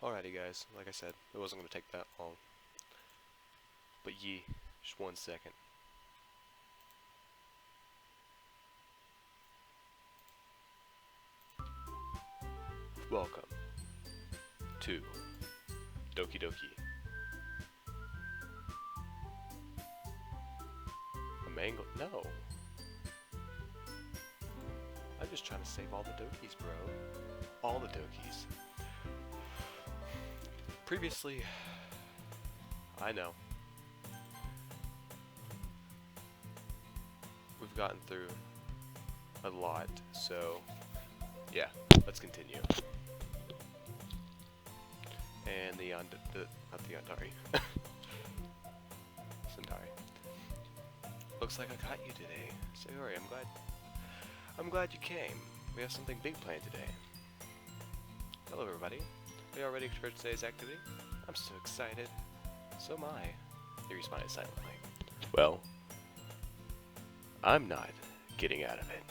Alrighty guys, like I said, it wasn't going to take that long. But just 1 second. Welcome to Doki Doki. A mango? No. I'm just trying to save all the Dokis, bro. All the Dokis. Previously, I know. We've gotten through a lot, so yeah, let's continue. And not the Yandari. Centauri. Looks like I got you today. Sayori, I'm glad you came. We have something big planned today. Hello everybody. Are you all ready for today's activity? I'm so excited. So am I. He responded silently. Well, I'm not getting out of it.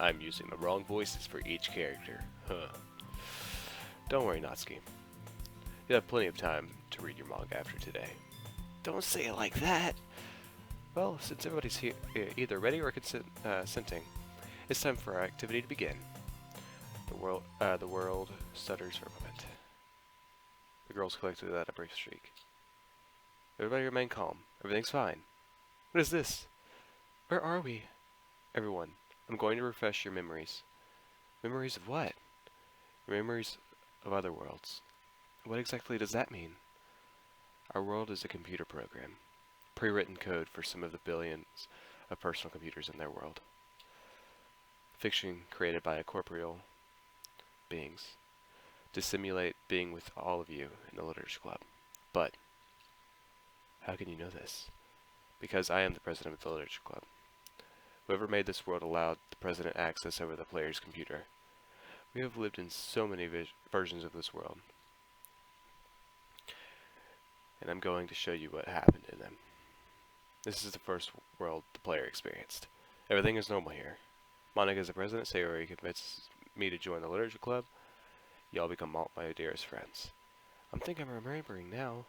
I'm using the wrong voices for each character. Huh. Don't worry, Natsuki. You have plenty of time to read your manga after today. Don't say it like that! Well, since everybody's here, either ready or consenting, it's time for our activity to begin. The world stutters for a moment. The girls collectively let a brief shriek. Everybody remain calm. Everything's fine. What is this? Where are we? Everyone, I'm going to refresh your memories. Memories of what? Memories of other worlds. What exactly does that mean? Our world is a computer program. Pre-written code for some of the billions of personal computers in their world. Fiction created by corporeal beings to simulate being with all of you in the Literature Club. But, how can you know this? Because I am the president of the Literature Club. Whoever made this world allowed the president access over the player's computer. We have lived in so many versions of this world. And I'm going to show you what happened in them. This is the first world the player experienced. Everything is normal here. Monica is the president. Sayori convinces me to join the Literature Club. Y'all become all my dearest friends. I'm remembering now.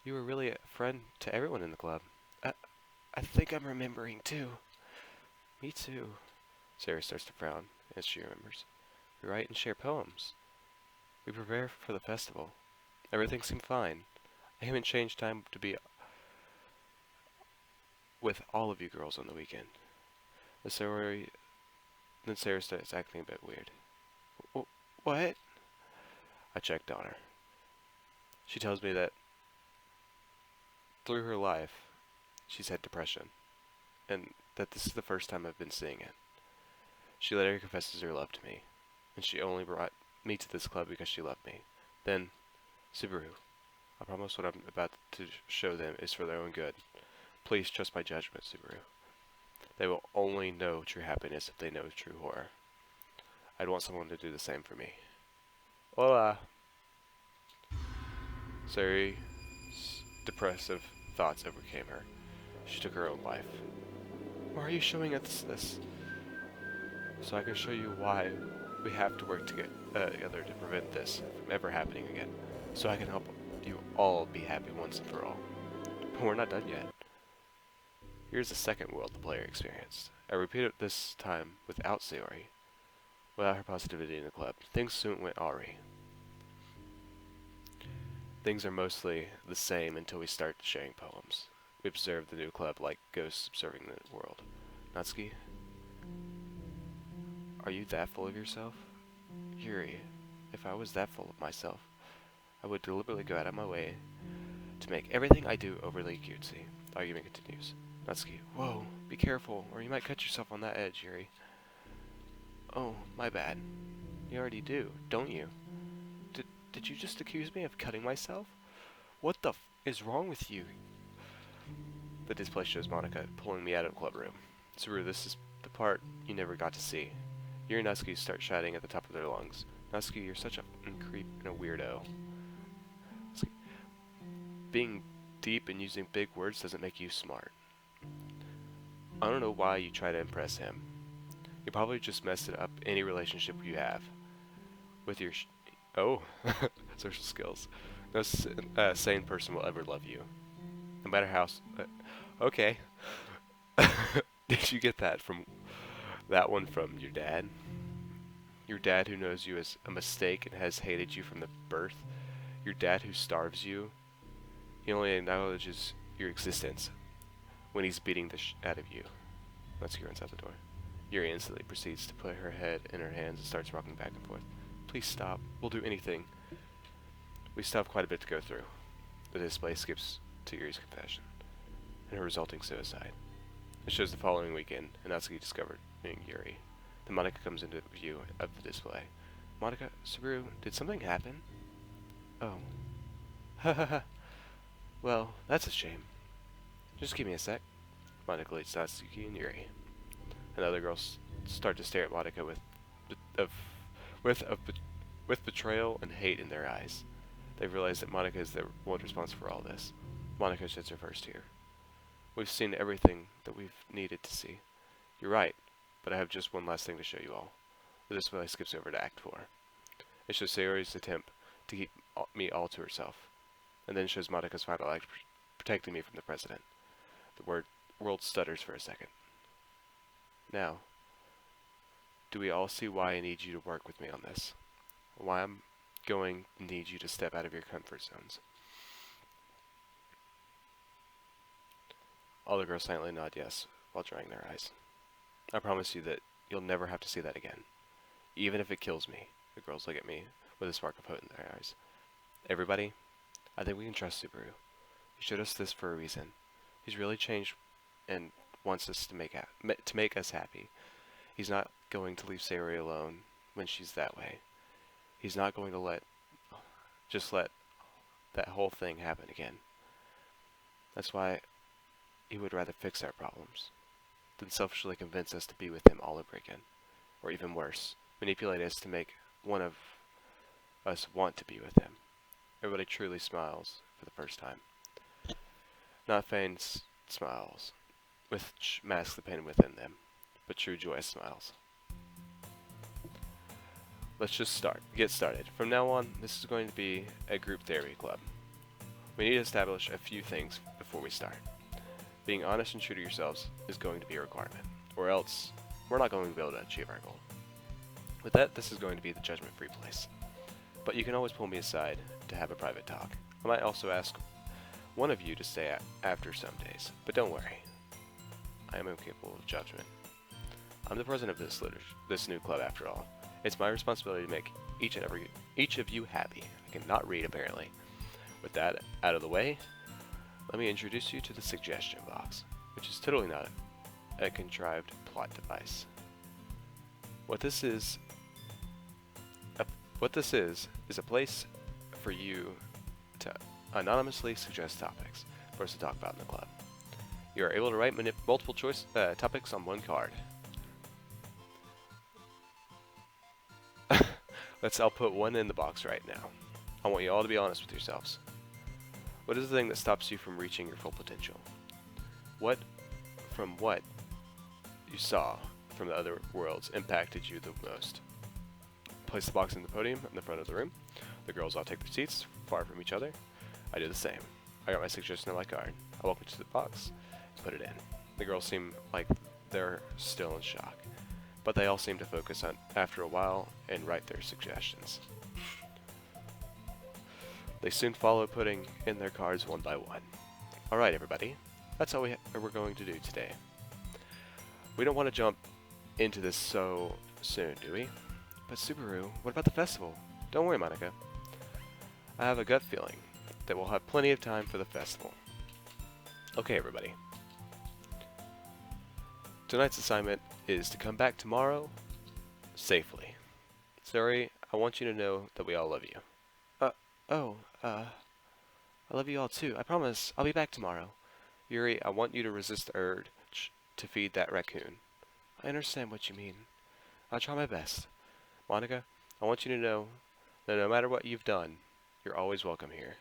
You were really a friend to everyone in the club. I think I'm remembering too. Me too. Sayori starts to frown as she remembers. We write and share poems. We prepare for the festival. Everything seemed fine. I haven't changed time to be with all of you girls on the weekend. Then Sayori starts acting a bit weird. What? I checked on her. She tells me that through her life, she's had depression, and that this is the first time I've been seeing it. She later confesses her love to me, and she only brought me to this club because she loved me. Then, Subaru, I promise what I'm about to show them is for their own good. Please trust my judgment, Subaru. They will only know true happiness if they know true horror. I'd want someone to do the same for me. Hola. Sayori's depressive thoughts overcame her. She took her own life. Why are you showing us this? So I can show you why we have to work together to prevent this from ever happening again. So I can help you all be happy once and for all. But we're not done yet. Here's the second world the player experienced. I repeat it this time without Sayori. Without her positivity in the club, things soon went awry. Things are mostly the same until we start sharing poems. We observe the new club like ghosts observing the world. Natsuki, are you that full of yourself? Yuri, if I was that full of myself, I would deliberately go out of my way to make everything I do overly cutesy. The argument continues. Natsuki, whoa, be careful, or you might cut yourself on that edge, Yuri. Oh, my bad. You already do, don't you? Did you just accuse me of cutting myself? What the is wrong with you? The display shows Monica pulling me out of the club room. Subaru, this is the part you never got to see. Yuri and Natsuki start shouting at the top of their lungs. Natsuki, you're such a creep and a weirdo. Natsuki, being deep and using big words doesn't make you smart. I don't know why you try to impress him. You probably just messed it up any relationship you have. With your oh. social skills. No sane person will ever love you, no matter how. Okay. Did you get that one from your dad? Your dad who knows you as a mistake and has hated you from the birth? Your dad who starves you? He only acknowledges your existence when he's beating the out of you. Let's go inside the door. Yuri instantly proceeds to put her head in her hands and starts rocking back and forth. Please stop. We'll do anything. We still have quite a bit to go through. The display skips to Yuri's confession and her resulting suicide. It shows the following weekend, and Natsuki discovered Yuri. Then Monika comes into view of the display. Monika, Subaru, did something happen? Oh. Ha ha ha. Well, that's a shame. Just give me a sec. Monika leads Natsuki and Yuri. And other girls start to stare at Monika with betrayal and hate in their eyes. They realize that Monika is the one responsible for all this. Monika sheds her first tear. We've seen everything that we've needed to see. You're right, but I have just one last thing to show you all. The display skips over to Act 4. It shows Sayori's attempt to keep me all to herself, and then shows Monika's final act protecting me from the president. The world stutters for a second. Now, do we all see why I need you to work with me on this? Why I'm going to need you to step out of your comfort zones? All the girls silently nod yes, while drying their eyes. I promise you that you'll never have to see that again. Even if it kills me. The girls look at me with a spark of hope in their eyes. Everybody, I think we can trust Subaru. He showed us this for a reason. He's really changed and wants us to make us happy. He's not going to leave Sayori alone when she's that way. He's not going to just let that whole thing happen again. That's why he would rather fix our problems than selfishly convince us to be with him all over again. Or even worse, manipulate us to make one of us want to be with him. Everybody truly smiles for the first time. Not feigned smiles, which mask the pain within them, but true joyous smiles. Let's just get started. From now on, this is going to be a group therapy club. We need to establish a few things before we start. Being honest and true to yourselves is going to be a requirement, or else we're not going to be able to achieve our goal. With that, this is going to be the judgment-free place. But you can always pull me aside to have a private talk. I might also ask one of you to stay after some days, but don't worry. I am incapable of judgment. I'm the president of this new club after all. It's my responsibility to make each of you happy. I cannot read apparently. With that out of the way, let me introduce you to the suggestion box, which is totally not a contrived plot device. What this is a place for you to anonymously suggest topics for us to talk about in the club. You are able to write multiple choice topics on one card. I'll put one in the box right now. I want you all to be honest with yourselves. What is the thing that stops you from reaching your full potential? What you saw from the other worlds impacted you the most? Place the box in the podium in the front of the room. The girls all take their seats, far from each other. I do the same. I got my suggestion in my card. I walk into the box, put it in. The girls seem like they're still in shock, but they all seem to focus on after a while and write their suggestions. They soon follow putting in their cards one by one. Alright everybody, that's all we're going to do today. We don't want to jump into this so soon, do we? But Subaru, what about the festival? Don't worry, Monika. I have a gut feeling that we'll have plenty of time for the festival. Okay everybody. Tonight's assignment is to come back tomorrow safely. Sorry, I want you to know that we all love you. I love you all too. I promise I'll be back tomorrow. Yuri, I want you to resist the urge to feed that raccoon. I understand what you mean. I'll try my best. Monika, I want you to know that no matter what you've done, you're always welcome here.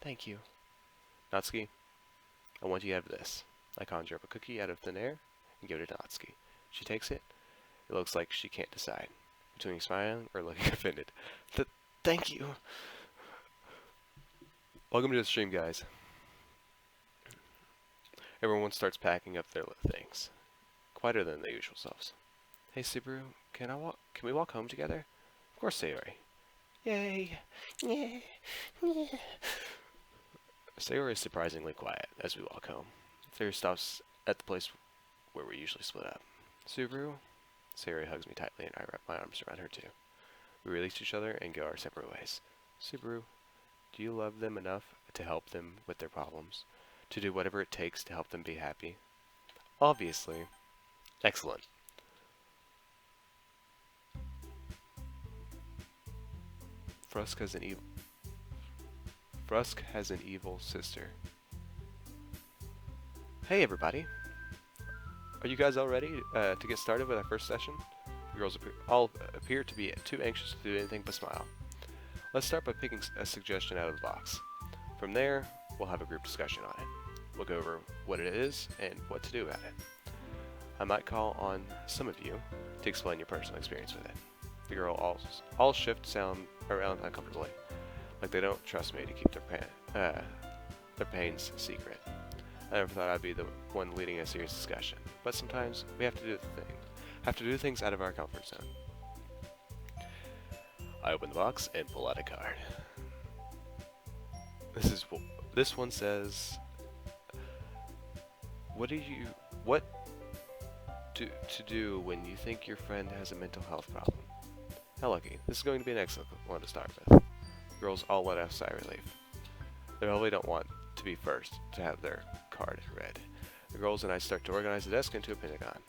Thank you. Natsuki, I want you to have this. I conjure up a cookie out of thin air and give it to Natsuki. She takes it. It looks like she can't decide between smiling or looking offended. Thank you. Welcome to the stream, guys. Everyone starts packing up their things, quieter than their usual selves. Hey, Subaru, can we walk home together? Of course, Sayori. Yay! Yeah. Yeah. Sayori is surprisingly quiet as we walk home. Sayori stops at the place where we usually split up. Subaru? Sayori hugs me tightly and I wrap my arms around her too. We release each other and go our separate ways. Subaru, do you love them enough to help them with their problems? To do whatever it takes to help them be happy? Obviously. Excellent. Frusk has an evil sister. Hey everybody! Are you guys all ready to get started with our first session? The girls all appear to be too anxious to do anything but smile. Let's start by picking a suggestion out of the box. From there, we'll have a group discussion on it. We'll go over what it is and what to do about it. I might call on some of you to explain your personal experience with it. The girl all shift sound around uncomfortably, like they don't trust me to keep their pains secret. I never thought I'd be the one leading a serious discussion, but sometimes we have to do things out of our comfort zone. I open the box and pull out a card. This one says, what to do when you think your friend has a mental health problem? How lucky. This is going to be an excellent one to start with. Girls all let out a sigh of relief. They probably don't want to be first to have their card read. The girls and I start to organize the desk into a pentagon.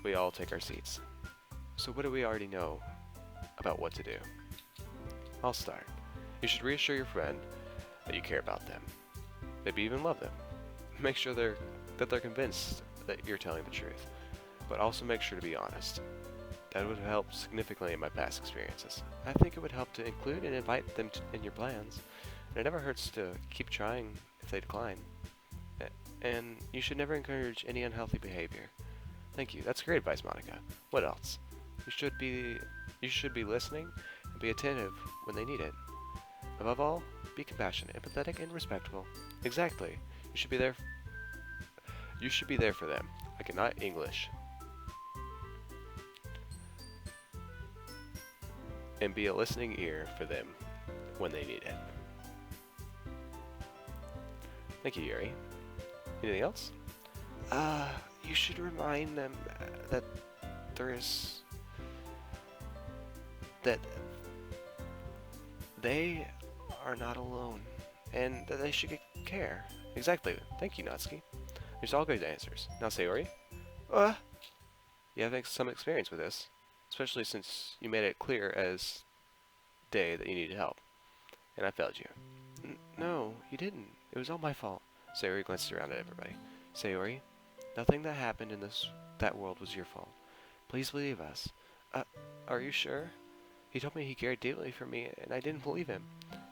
We all take our seats. So what do we already know about what to do? I'll start. You should reassure your friend that you care about them. Maybe even love them. Make sure that they're convinced that you're telling the truth. But also make sure to be honest. That would help significantly in my past experiences. I think it would help to include and invite them in your plans. And it never hurts to keep trying if they decline. And you should never encourage any unhealthy behavior. Thank you. That's great advice, Monica. What else? You should be listening and be attentive when they need it. Above all, be compassionate, empathetic, and respectful. Exactly. You should be there for them. I cannot English. And be a listening ear for them when they need it. Thank you, Yuri. Anything else? You should remind them that they are not alone, and that they should get care. Exactly. Thank you, Natsuki. There's all good answers. Now, Sayori? You have some experience with this, especially since you made it clear as day that you needed help, and I failed you. No, you didn't. It was all my fault. Sayori glanced around at everybody. Sayori, nothing that happened in that world was your fault. Please believe us. Are you sure? He told me he cared deeply for me, and I didn't believe him.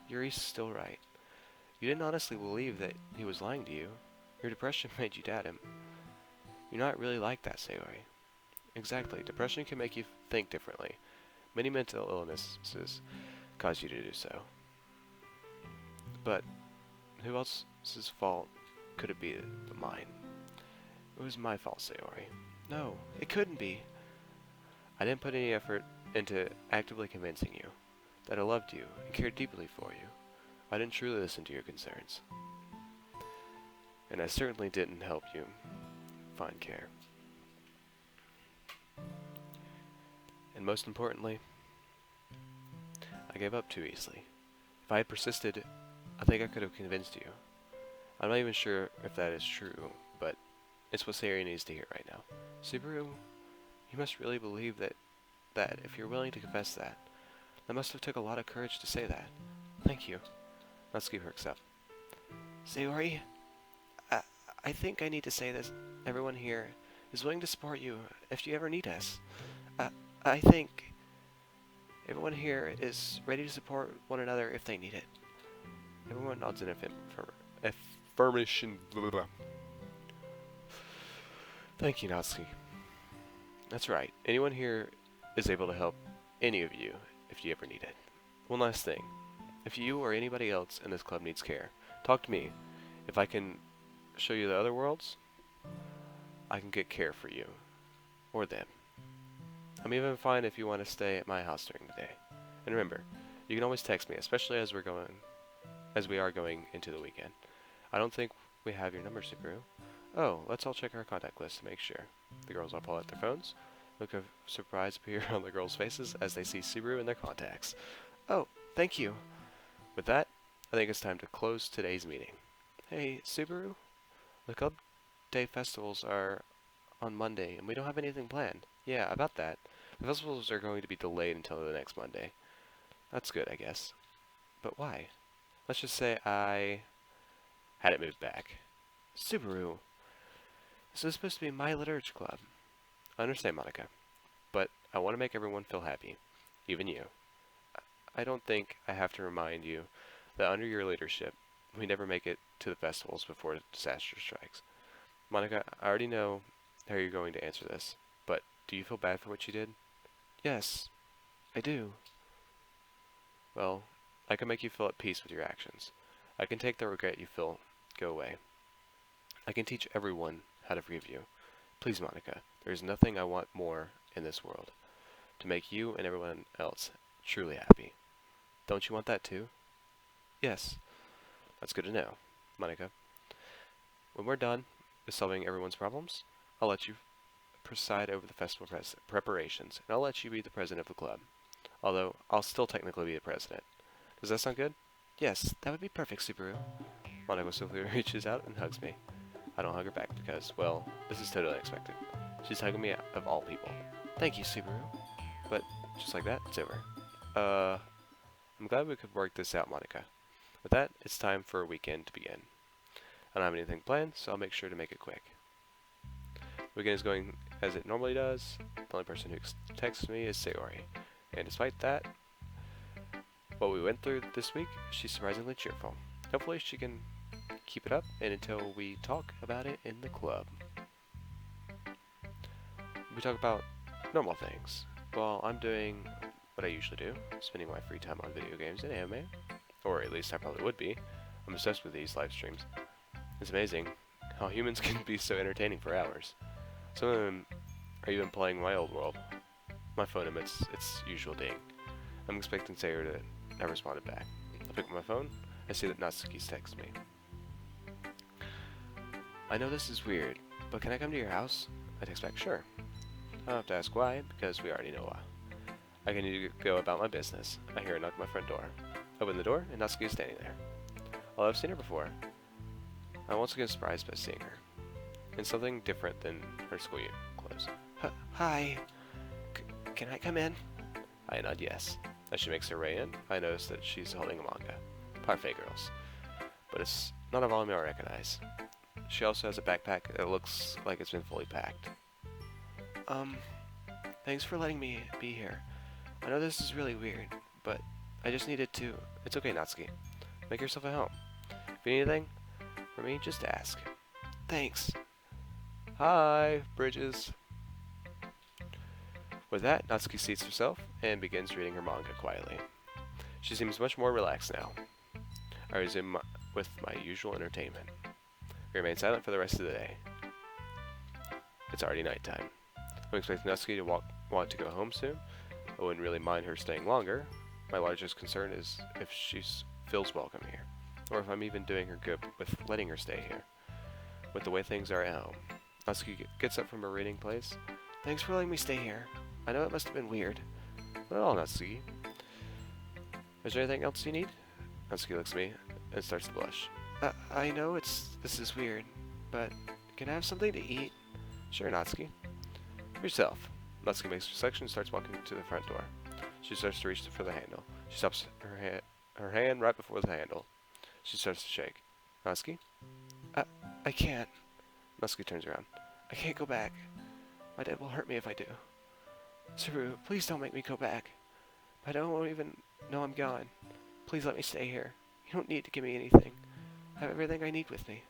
Yuri's still right. You didn't honestly believe that he was lying to you. Your depression made you doubt him. You're not really like that, Sayori. Exactly. Depression can make you think differently. Many mental illnesses cause you to do so. But who else's fault could it be but mine? It was my fault, Sayori. No, it couldn't be. I didn't put any effort into actively convincing you that I loved you and cared deeply for you. I didn't truly listen to your concerns. And I certainly didn't help you find care. And most importantly, I gave up too easily. If I had persisted, I think I could have convinced you. I'm not even sure if that is true, but it's what Sayori needs to hear right now. Subaru, you must really believe that if you're willing to confess that. That must have took a lot of courage to say that. Thank you. Natsuki perks up. Sayori, I think I need to say this. Everyone here is willing to support you if you ever need us. I think everyone here is ready to support one another if they need it. Everyone nods in affirmation. Blah, blah. Thank you, Natsuki. That's right. Anyone here is able to help any of you if you ever need it. One last thing. If you or anybody else in this club needs care, talk to me. If I can show you the other worlds, I can get care for you. Or them. I'm even fine if you want to stay at my house during the day. And remember, you can always text me, especially as we are going into the weekend. I don't think we have your number, Subaru. Oh, let's all check our contact list to make sure. The girls all pull out their phones. Look of surprise appear on the girls' faces as they see Subaru in their contacts. Oh, thank you. With that, I think it's time to close today's meeting. Hey, Subaru? The Club Day festivals are on Monday, and we don't have anything planned. Yeah, about that. The festivals are going to be delayed until the next Monday. That's good, I guess. But why? Let's just say I had it moved back. Subaru, this is supposed to be my literature club. I understand, Monica, but I want to make everyone feel happy, even you. I don't think I have to remind you that under your leadership, we never make it to the festivals before disaster strikes. Monica, I already know how you're going to answer this, but do you feel bad for what you did? Yes, I do. Well, I can make you feel at peace with your actions. I can take the regret you feel go away. I can teach everyone how to forgive you. Please, Monica, there is nothing I want more in this world. To make you and everyone else truly happy. Don't you want that too? Yes. That's good to know, Monica. When we're done with solving everyone's problems, I'll let you preside over the festival preparations, and I'll let you be the president of the club. Although, I'll still technically be the president. Does that sound good? Yes, that would be perfect, Subaru. Monica swiftly reaches out and hugs me. I don't hug her back because, well, this is totally unexpected. She's hugging me of all people. Thank you, Subaru. But, just like that, it's over. I'm glad we could work this out, Monica. With that, it's time for a weekend to begin. I don't have anything planned, so I'll make sure to make it quick. The weekend is going as it normally does. The only person who texts me is Sayori. And despite that, what we went through this week, she's surprisingly cheerful. Hopefully she can keep it up and until we talk about it in the club. We talk about normal things. Well, I'm doing what I usually do, spending my free time on video games and anime. Or at least I probably would be. I'm obsessed with these live streams. It's amazing how humans can be so entertaining for hours. Some of them are even playing my old world. My phone emits its usual ding. I'm expecting Sayori to have responded back. I pick up my phone. I see that Natsuki's texted me. I know this is weird, but can I come to your house? I text back, sure. I don't have to ask why, because we already know why. I can need to go about my business. I hear a knock at my front door. Open the door, and Natsuki is standing there. Although I've seen her before, I'm once again surprised by seeing her. In something different than her school clothes. Hi. Can I come in? I nod yes. As she makes her way in, I notice that she's holding a manga. Parfait Girls. But it's not a volume I recognize. She also has a backpack that looks like it's been fully packed. Thanks for letting me be here. I know this is really weird, but I just needed to... It's okay, Natsuki. Make yourself at home. If you need anything from me, just ask. Thanks. Hi, Bridges. With that, Natsuki seats herself and begins reading her manga quietly. She seems much more relaxed now. I resume with my usual entertainment. We remain silent for the rest of the day. It's already nighttime. I'm expecting Natsuki to want to go home soon. I wouldn't really mind her staying longer. My largest concern is if she feels welcome here, or if I'm even doing her good with letting her stay here. With the way things are at home. Natsuki gets up from her reading place. Thanks for letting me stay here. I know it must have been weird. Not at all, Natsuki. Is there anything else you need? Natsuki looks at me and starts to blush. I know this is weird, but can I have something to eat? Sure, Natsuki. Yourself. Natsuki makes her selection and starts walking to the front door. She starts to reach for the handle. She stops her hand right before the handle. She starts to shake. Natsuki? I can't. Natsuki turns around. I can't go back. My dad will hurt me if I do. Subaru, please don't make me go back. My dad won't even know I'm gone. Please let me stay here. You don't need to give me anything. I have everything I need with me.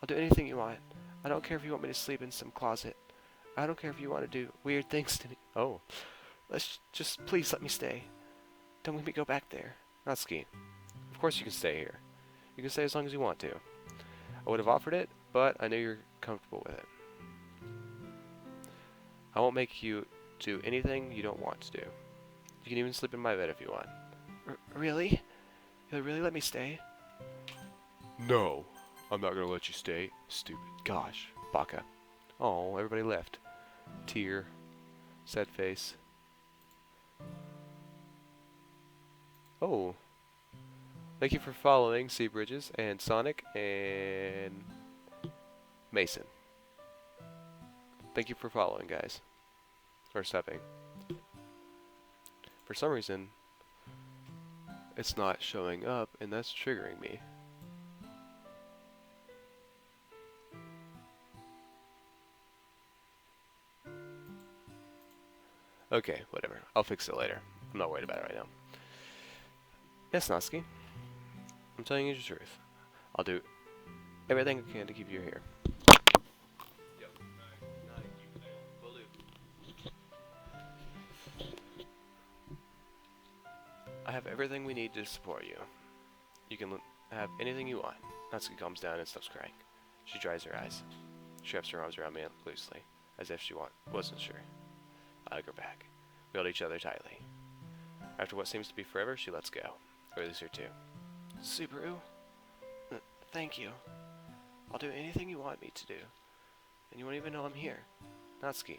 I'll do anything you want. I don't care if you want me to sleep in some closet. I don't care if you want to do weird things to me. Oh. Let's just please let me stay. Don't make me go back there. Natsuki, of course you can stay here. You can stay as long as you want to. I would have offered it, but I know you're comfortable with it. I won't make you do anything you don't want to do. You can even sleep in my bed if you want. Really? You'll really let me stay? No, I'm not gonna let you stay. Stupid. Gosh, baka. Oh, everybody left. Tear. Sad face. Oh. Thank you for following Sea Bridges and Sonic and Mason. Thank you for following, guys. Or subbing. For some reason, it's not showing up, and that's triggering me. Okay, whatever. I'll fix it later. I'm not worried about it right now. Yes, Natsuki. I'm telling you the truth. I'll do everything I can to keep you here. Yep. Will do. I have everything we need to support you. You can have anything you want. Natsuki calms down and stops crying. She dries her eyes. She wraps her arms around me loosely, as if she wasn't sure. I hug her back. We hold each other tightly. After what seems to be forever, she lets go. I release her too. Subaru? Thank you. I'll do anything you want me to do. And you won't even know I'm here. Natsuki.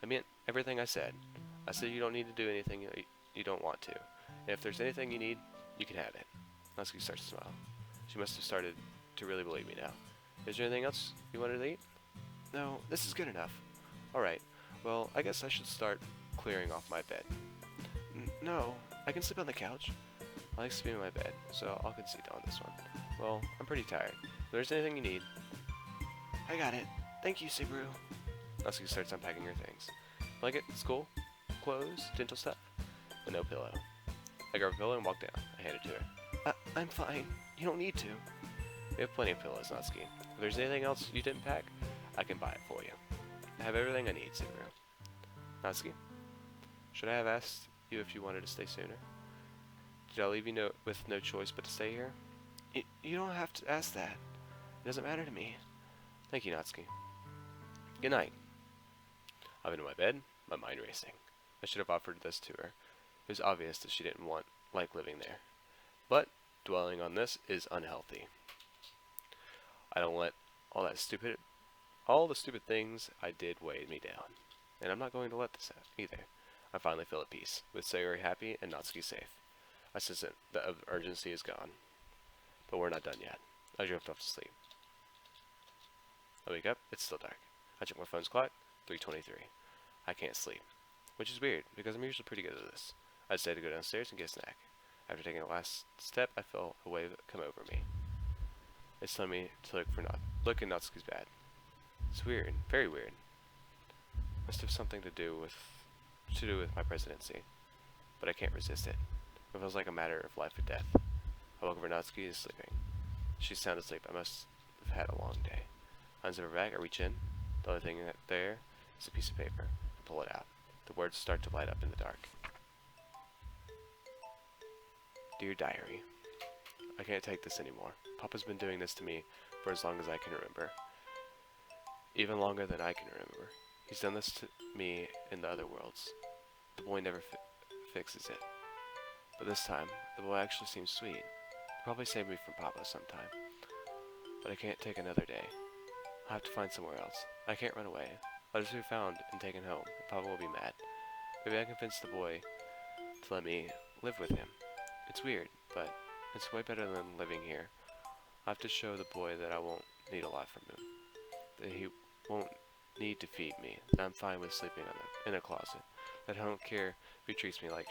I meant everything I said. I said you don't need to do anything you don't want to. And if there's anything you need, you can have it. Natsuki starts to smile. She must have started to really believe me now. Is there anything else you wanted to eat? No, this is good enough. Alright, well, I guess I should start clearing off my bed. No, I can sleep on the couch. I like sleeping in my bed, so I'll concede on this one. Well, I'm pretty tired. If there's anything you need... I got it. Thank you, Subaru. Natsuki starts unpacking her things. Blanket, school, clothes, dental stuff, but no pillow. I grab a pillow and walk down. I hand it to her. I'm fine. You don't need to. We have plenty of pillows, Natsuki. If there's anything else you didn't pack, I can buy it for you. I have everything I need, Subaru. Natsuki, should I have asked you if you wanted to stay sooner? Did I leave you with no choice but to stay here? You don't have to ask that. It doesn't matter to me. Thank you, Natsuki. Good night. I'm in my bed, my mind racing. I should have offered this to her. It was obvious that she didn't like living there. But dwelling on this is unhealthy. I don't let all the stupid things I did weigh me down. And I'm not going to let this happen either. I finally feel at peace, with Sayori happy and Natsuki safe. I sense that the urgency is gone. But we're not done yet. I drift off to sleep. I wake up, it's still dark. I check my phone's clock, 3:23. I can't sleep. Which is weird, because I'm usually pretty good at this. I decide to go downstairs and get a snack. After taking the last step, I feel a wave come over me. It's telling me to look in Natsuki's bed. It's weird, very weird. Must have something to do with my presidency. But I can't resist it. It feels like a matter of life or death. I look over Natsuki is sleeping. She's sound asleep. I must have had a long day. I unzip her bag, I reach in. The only thing there is a piece of paper. I pull it out. The words start to light up in the dark. Dear Diary, I can't take this anymore. Papa's been doing this to me for as long as I can remember. Even longer than I can remember. He's done this to me in the other worlds. The boy never fixes it. But this time, the boy actually seems sweet. He'll probably save me from Papa sometime. But I can't take another day. I'll have to find somewhere else. I can't run away. I'll just be found and taken home, and Papa will be mad. Maybe I can convince the boy to let me live with him. It's weird, but it's way better than living here. I have to show the boy that I won't need a lot from him. That he won't need to feed me. That I'm fine with sleeping in a closet. That I don't care if he treats me like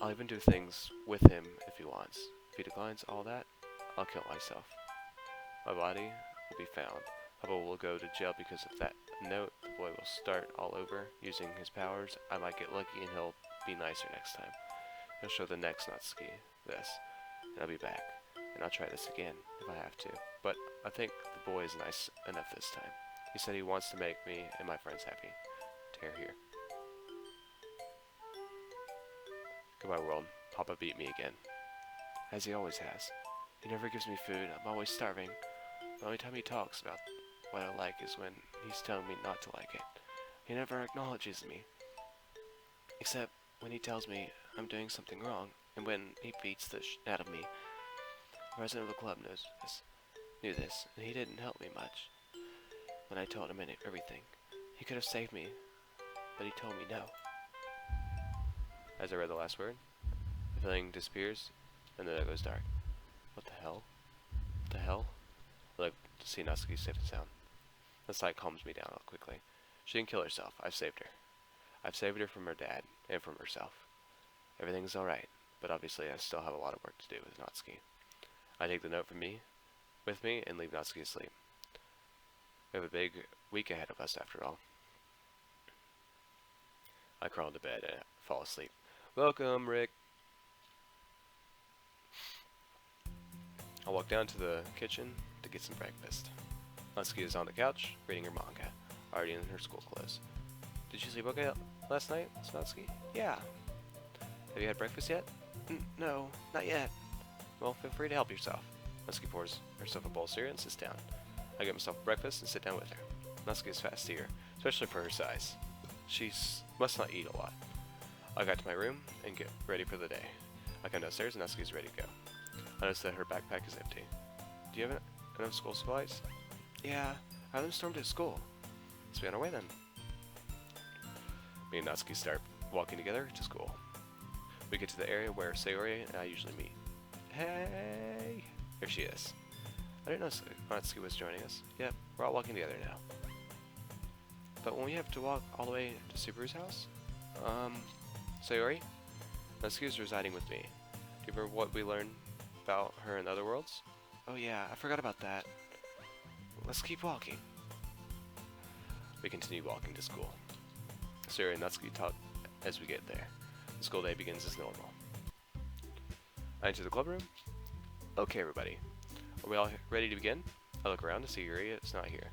I'll even do things with him if he wants. If he declines all that, I'll kill myself. My body will be found. Papa will go to jail because of that note. The boy will start all over using his powers. I might get lucky and he'll be nicer next time. He'll show the next Natsuki this, and I'll be back. And I'll try this again if I have to. But I think the boy is nice enough this time. He said he wants to make me and my friends happy. Tear here. Goodbye, world. Papa beat me again. As he always has. He never gives me food. I'm always starving. The only time he talks about what I like is when he's telling me not to like it. He never acknowledges me. Except when he tells me I'm doing something wrong, and when he beats the out of me. The president of the club knew this, and he didn't help me much. When I told him everything, he could have saved me, but he told me no. As I read the last word, the feeling disappears, and then it goes dark. What the hell? What the hell? I look to see Natsuki safe and sound. The sight calms me down quickly. She didn't kill herself. I've saved her. I've saved her from her dad and from herself. Everything's alright, but obviously I still have a lot of work to do with Natsuki. I take the note with me and leave Natsuki asleep. We have a big week ahead of us after all. I crawl into bed and fall asleep. Welcome, Rick. I walk down to the kitchen to get some breakfast. Natsuki is on the couch, reading her manga, already in her school clothes. Did you sleep okay last night, Natsuki? Yeah. Have you had breakfast yet? No, not yet. Well, feel free to help yourself. Natsuki pours herself a bowl of cereal and sits down. I get myself breakfast and sit down with her. Natsuki is fast eater, especially for her size. She must not eat a lot. I got to my room and get ready for the day. I come downstairs and Natsuki is ready to go. I notice that her backpack is empty. Do you have enough school supplies? Yeah, I have them stormed at school. Let's be on our way then. Me and Natsuki start walking together to school. We get to the area where Sayori and I usually meet. Hey! There she is. I didn't know Natsuki was joining us. Yep, we're all walking together now. But when we have to walk all the way to Subaru's house? Sayori? Natsuki is residing with me. Do you remember what we learned about her in other worlds? Oh yeah, I forgot about that. Let's keep walking. We continue walking to school. Sayori and Natsuki talk as we get there. The school day begins as normal. I enter the club room. Okay, everybody. Are we all ready to begin? I look around to see Yuri is not here.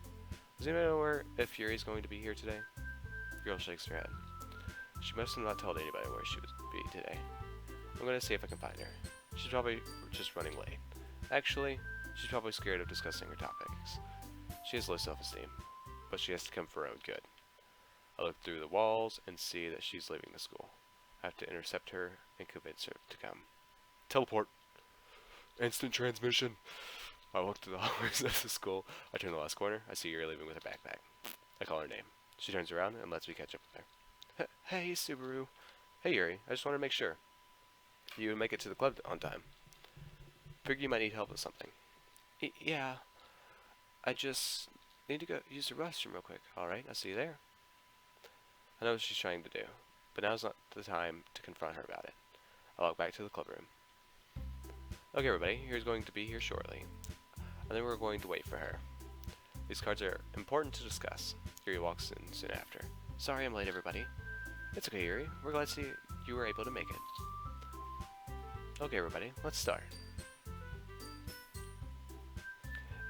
Does anybody know if Yuri is going to be here today? The girl shakes her head. She must have not told anybody where she would be today. I'm going to see if I can find her. She's probably just running late. Actually, she's probably scared of discussing her topics. She has low self-esteem, but she has to come for her own good. I look through the walls and see that she's leaving the school. I have to intercept her and convince her to come. Teleport. Instant transmission. I walk through the hallways of the school. I turn the last corner. I see Yuri leaving with her backpack. I call her name. She turns around and lets me catch up with her. Hey, Subaru. Hey, Yuri. I just wanted to make sure you would make it to the club on time. Figure you might need help with something. Yeah. I just need to go use the restroom real quick. Alright, I'll see you there. I know what she's trying to do, but now's not the time to confront her about it. I walk back to the club room. Okay, everybody, here's going to be here shortly. I think we're going to wait for her. These cards are important to discuss. Yuri walks in soon after. Sorry I'm late, everybody. It's okay, Yuri. We're glad to see you were able to make it. Okay, everybody, let's start.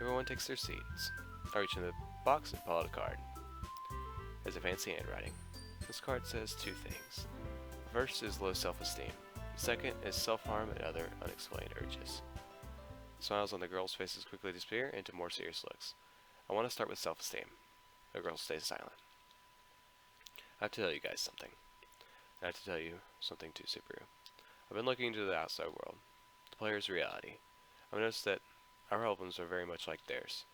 Everyone takes their seats. I reach in the box and pull out a card. It has a fancy handwriting. This card says two things. The first is low self-esteem. The second is self-harm and other unexplained urges. Smiles on the girl's faces quickly disappear into more serious looks. I want to start with self-esteem. The girl stays silent. I have to tell you guys something. I have to tell you something too, Subaru. I've been looking into the outside world, the player's reality. I've noticed that our problems are very much like theirs.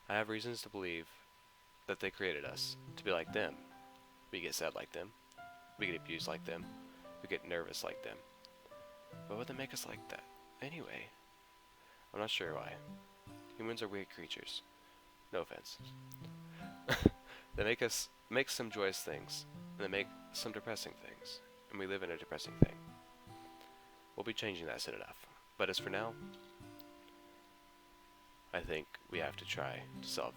I have reasons to believe that they created us to be like them. We get sad like them. We get abused like them. We get nervous like them. But would they make us like that anyway? I'm not sure why. Humans are weird creatures. No offense. They make some joyous things, and they make some depressing things, and we live in a depressing thing. We'll be changing that soon enough. But as for now, I think we have to try to solve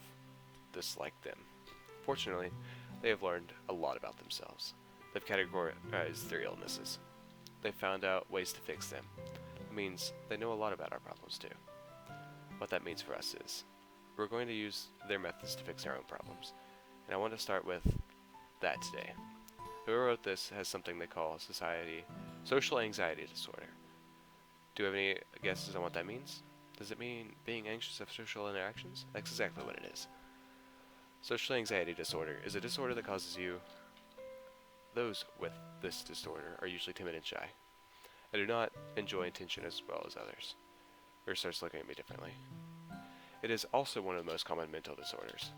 this like them. Fortunately, they have learned a lot about themselves. They've categorized their illnesses. They've found out ways to fix them. It means they know a lot about our problems too. What that means for us is, we're going to use their methods to fix our own problems. And I want to start with that today. Whoever wrote this has something they call social anxiety disorder. Do you have any guesses on what that means? Does it mean being anxious of social interactions? That's exactly what it is. Social anxiety disorder is a disorder that causes you. Those with this disorder are usually timid and shy. I do not enjoy attention as well as others. Or starts looking at me differently. It is also one of the most common mental disorders.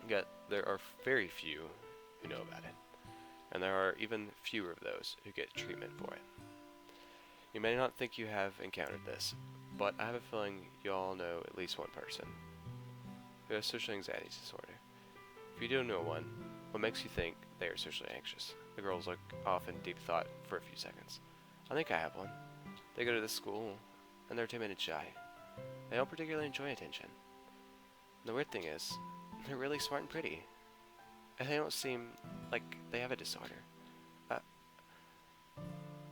Yet there are very few who know about it, and there are even fewer of those who get treatment for it. You may not think you have encountered this, but I have a feeling you all know at least one person who has social anxiety disorder. If you do know one, what makes you think they are socially anxious? The girls look off in deep thought for a few seconds. I think I have one. They go to this school, and they're timid and shy. They don't particularly enjoy attention. And the weird thing is, they're really smart and pretty. And they don't seem like they have a disorder.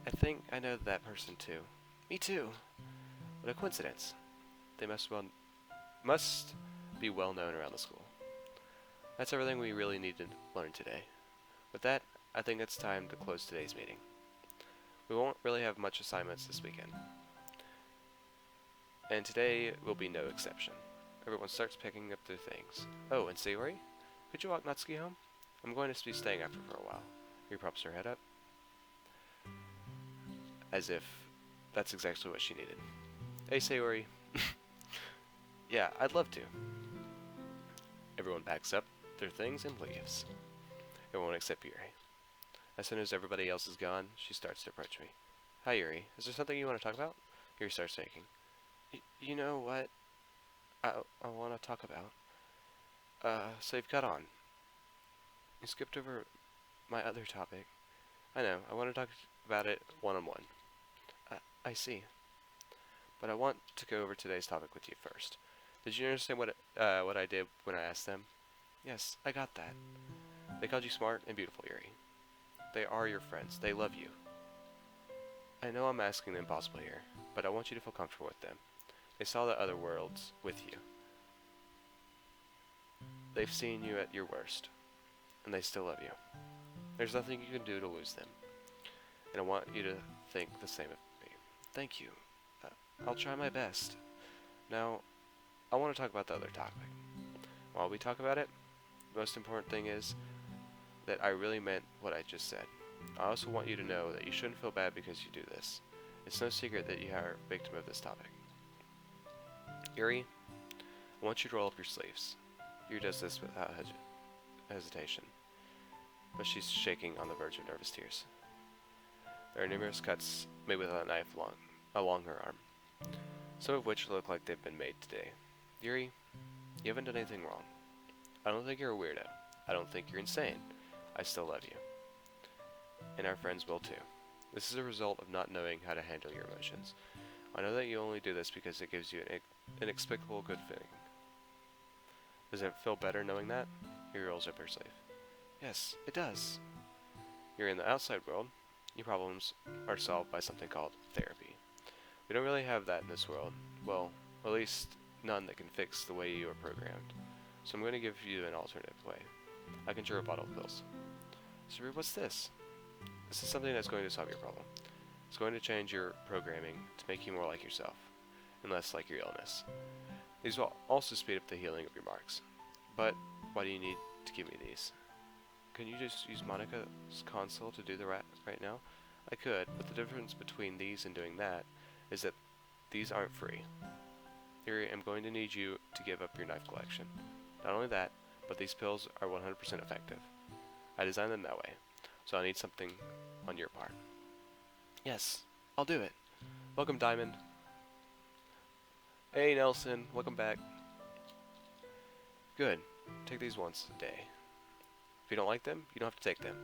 I think I know that person too. Me too. What a coincidence. They must be well known around the school. That's everything we really need to learn today. With that, I think it's time to close today's meeting. We won't really have much assignments this weekend. And today will be no exception. Everyone starts picking up their things. Oh, and Sayori, could you walk Natsuki home? I'm going to be staying after for a while. Yuri props her head up, as if that's exactly what she needed. Hey, Sayori. Yeah, I'd love to. Everyone backs up their things and leaves. Everyone except Yuri. As soon as everybody else is gone, she starts to approach me. Hi, Yuri. Is there something you want to talk about? Yuri starts shaking. You know what I want to talk about? So you've got on. You skipped over my other topic. I know, I want to talk about it one-on-one. I see. But I want to go over today's topic with you first. Did you understand what I did when I asked them? Yes, I got that. They called you smart and beautiful, Yuri. They are your friends. They love you. I know I'm asking the impossible here, but I want you to feel comfortable with them. They saw the other worlds with you. They've seen you at your worst, and they still love you. There's nothing you can do to lose them, and I want you to think the same of me. Thank you. I'll try my best. Now, I want to talk about the other topic. While we talk about it, the most important thing is that I really meant what I just said. I also want you to know that you shouldn't feel bad because you do this. It's no secret that you are a victim of this topic. Yuri, I want you to roll up your sleeves. Yuri does this without hesitation, but she's shaking on the verge of nervous tears. There are numerous cuts made with a knife along her arm, some of which look like they've been made today. Yuri, you haven't done anything wrong. I don't think you're a weirdo. I don't think you're insane. I still love you. And our friends will too. This is a result of not knowing how to handle your emotions. I know that you only do this because it gives you an inexplicable good feeling. Does it feel better knowing that? Yuri rolls up her sleeve. Yes, it does. You're in the outside world. Your problems are solved by something called therapy. We don't really have that in this world. Well, at least none that can fix the way you are programmed. So I'm going to give you an alternative way. I can cure a bottle of pills. Sabrina, what's this? This is something that's going to solve your problem. It's going to change your programming to make you more like yourself, and less like your illness. These will also speed up the healing of your marks. But why do you need to give me these? Can you just use Monica's console to do the right now? I could, but the difference between these and doing that is that these aren't free. Yuri, I'm going to need you to give up your knife collection. Not only that, but these pills are 100% effective. I designed them that way, so I need something on your part. Yes, I'll do it. Welcome, Diamond. Hey, Nelson. Welcome back. Good. Take these once a day. If you don't like them, you don't have to take them.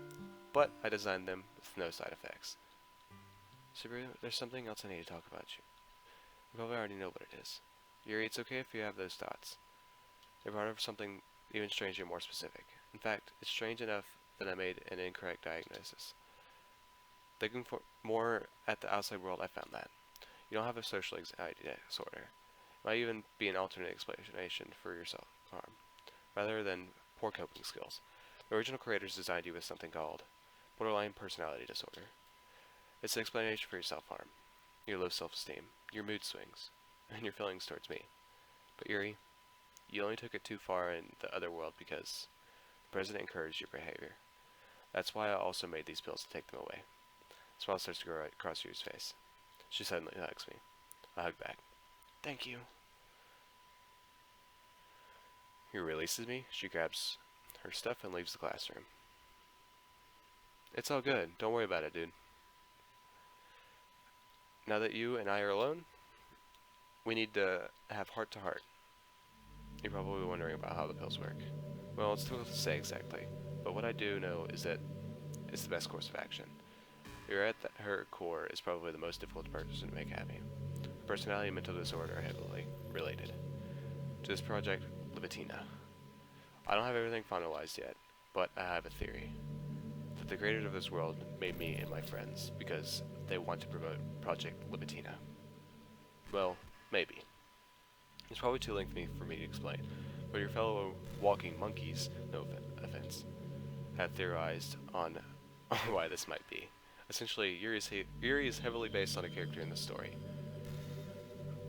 But I designed them with no side effects. Sabrina, there's something else I need to talk about you. You probably already know what it is. Yuri, it's okay if you have those thoughts. They're part of something even stranger and more specific. In fact, it's strange enough that I made an incorrect diagnosis. Looking for more at the outside world, I found that. You don't have a social anxiety disorder. It might even be an alternate explanation for your self-harm, rather than poor coping skills. The original creators designed you with something called borderline personality disorder. It's an explanation for your self-harm, your low self-esteem, your mood swings, and your feelings towards me. But Yuri, you only took it too far in the other world because the president encouraged your behavior. That's why I also made these pills to take them away. A smile starts to grow right across Yuri's face. She suddenly hugs me. I hug back. Thank you. Yuri releases me. She grabs her stuff and leaves the classroom. It's all good. Don't worry about it, dude. Now that you and I are alone, we need to have heart-to-heart. You're probably wondering about how the pills work. Well, it's difficult to say exactly, but what I do know is that it's the best course of action. You're at her core is probably the most difficult person to make happy. Personality and mental disorder are heavily related. To this project, Libitina. I don't have everything finalized yet, but I have a theory. That the creators of this world made me and my friends because they want to promote Project Libitina. Well, maybe. It's probably too lengthy for me to explain, but your fellow walking monkeys, no offense, have theorized on why this might be. Essentially, Yuri is heavily based on a character in the story.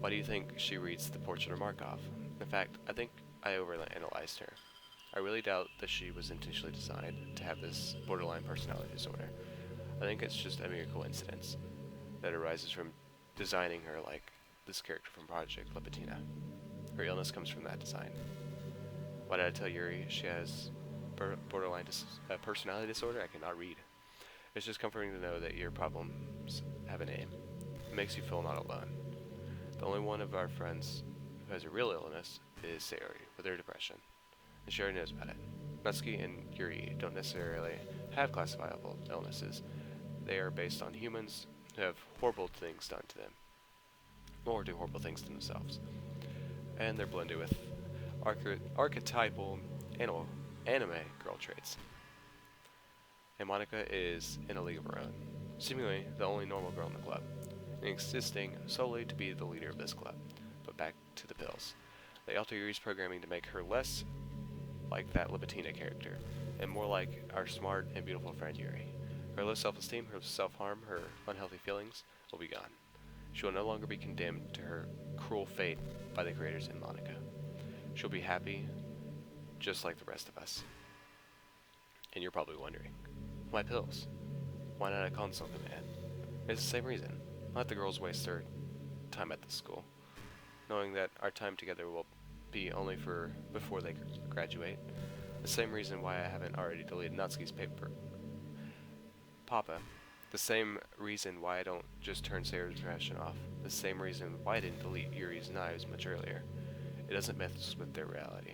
Why do you think she reads the Portrait of Markov? In fact, I think I overanalyzed her. I really doubt that she was intentionally designed to have this borderline personality disorder. I think it's just a mere coincidence that arises from designing her like this character from Project Libitina. Her illness comes from that design. Why did I tell Yuri she has borderline personality disorder? I cannot read. It's just comforting to know that your problems have a name. It makes you feel not alone. The only one of our friends who has a real illness is Sayori, with her depression. And she already knows about it. Natsuki and Yuri don't necessarily have classifiable illnesses. They are based on humans who have horrible things done to them, or do horrible things to themselves. And they're blended with archetypal anime girl traits. And Monica is in a league of her own, seemingly the only normal girl in the club, and existing solely to be the leader of this club. But back to the pills. They alter Yuri's programming to make her less like that Libitina character, and more like our smart and beautiful friend Yuri. Her low self-esteem, her self-harm, her unhealthy feelings will be gone. She will no longer be condemned to her cruel fate by the creators in Monica. She'll be happy, just like the rest of us. And you're probably wondering, why pills? Why not a console command? It's the same reason. Let the girls waste their time at the school, knowing that our time together will be only for before they graduate. The same reason why I haven't already deleted Natsuki's paper. Papa. The same reason why I don't just turn Sayori's depression off. The same reason why I didn't delete Yuri's knives much earlier. It doesn't mess with their reality.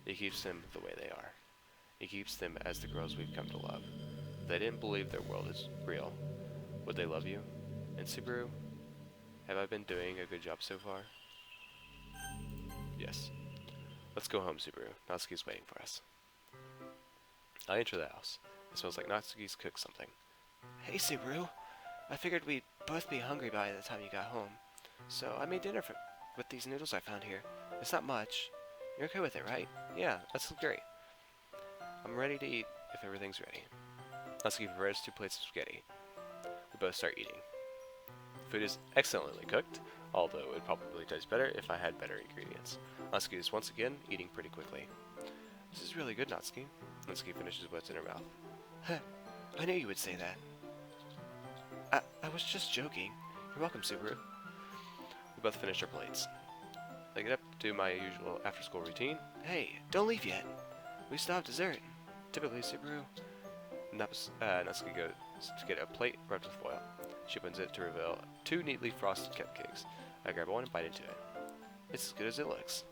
It keeps them the way they are. It keeps them as the girls we've come to love. If they didn't believe their world is real, would they love you? And Subaru, have I been doing a good job so far? Yes. Let's go home, Subaru. Natsuki's waiting for us. I enter the house. It smells like Natsuki's cooked something. Hey, Subaru. I figured we'd both be hungry by the time you got home. So I made dinner with these noodles I found here. It's not much. You're okay with it, right? Yeah, that's great. I'm ready to eat if everything's ready. Natsuki prepares 2 plates of spaghetti. We both start eating. Food is excellently cooked, although it would probably taste better if I had better ingredients. Natsuki is once again eating pretty quickly. This is really good, Natsuki. Natsuki finishes what's in her mouth. Huh, I knew you would say that. I was just joking. You're welcome, Subaru. We both finish our plates. I get up to do my usual after-school routine. Hey, don't leave yet. We still have dessert. Typically, Subaru. Natsuki goes to get a plate wrapped with foil. She opens it to reveal 2 neatly frosted cupcakes. I grab one and bite into it. It's as good as it looks.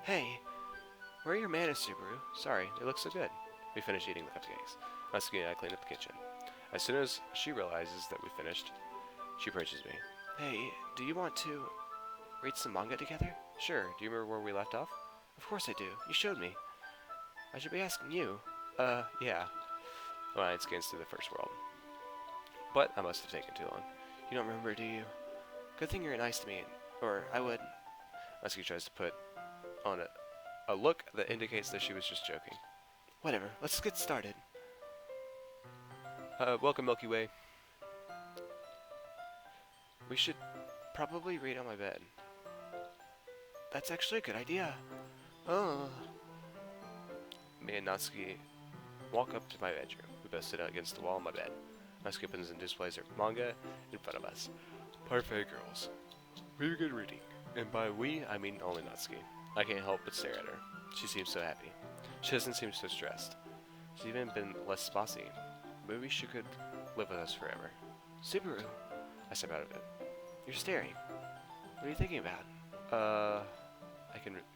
Hey, where are your manners, Subaru? Sorry, they look so good. We finish eating the cupcakes. Natsuki and I clean up the kitchen. As soon as she realizes that we finished, she approaches me. Hey, do you want to read some manga together? Sure. Do you remember where we left off? Of course I do. You showed me. I should be asking you. Yeah. My mind scans through the first world. But I must have taken too long. You don't remember, do you? Good thing you're nice to me, or I would. Natsuki tries to put on a look that indicates that she was just joking. Whatever, let's get started. Welcome, Milky Way. We should probably read on my bed. That's actually a good idea. Oh. Me and Natsuki walk up to my bedroom. We both sit against the wall on my bed. Natsuki opens and displays her manga in front of us. Parfait, girls. Very good reading. And by we, I mean only Natsuki. I can't help but stare at her. She seems so happy. She doesn't seem so stressed. She's even been less bossy. Maybe she could live with us forever. Subaru, I step out of it. You're staring. What are you thinking about?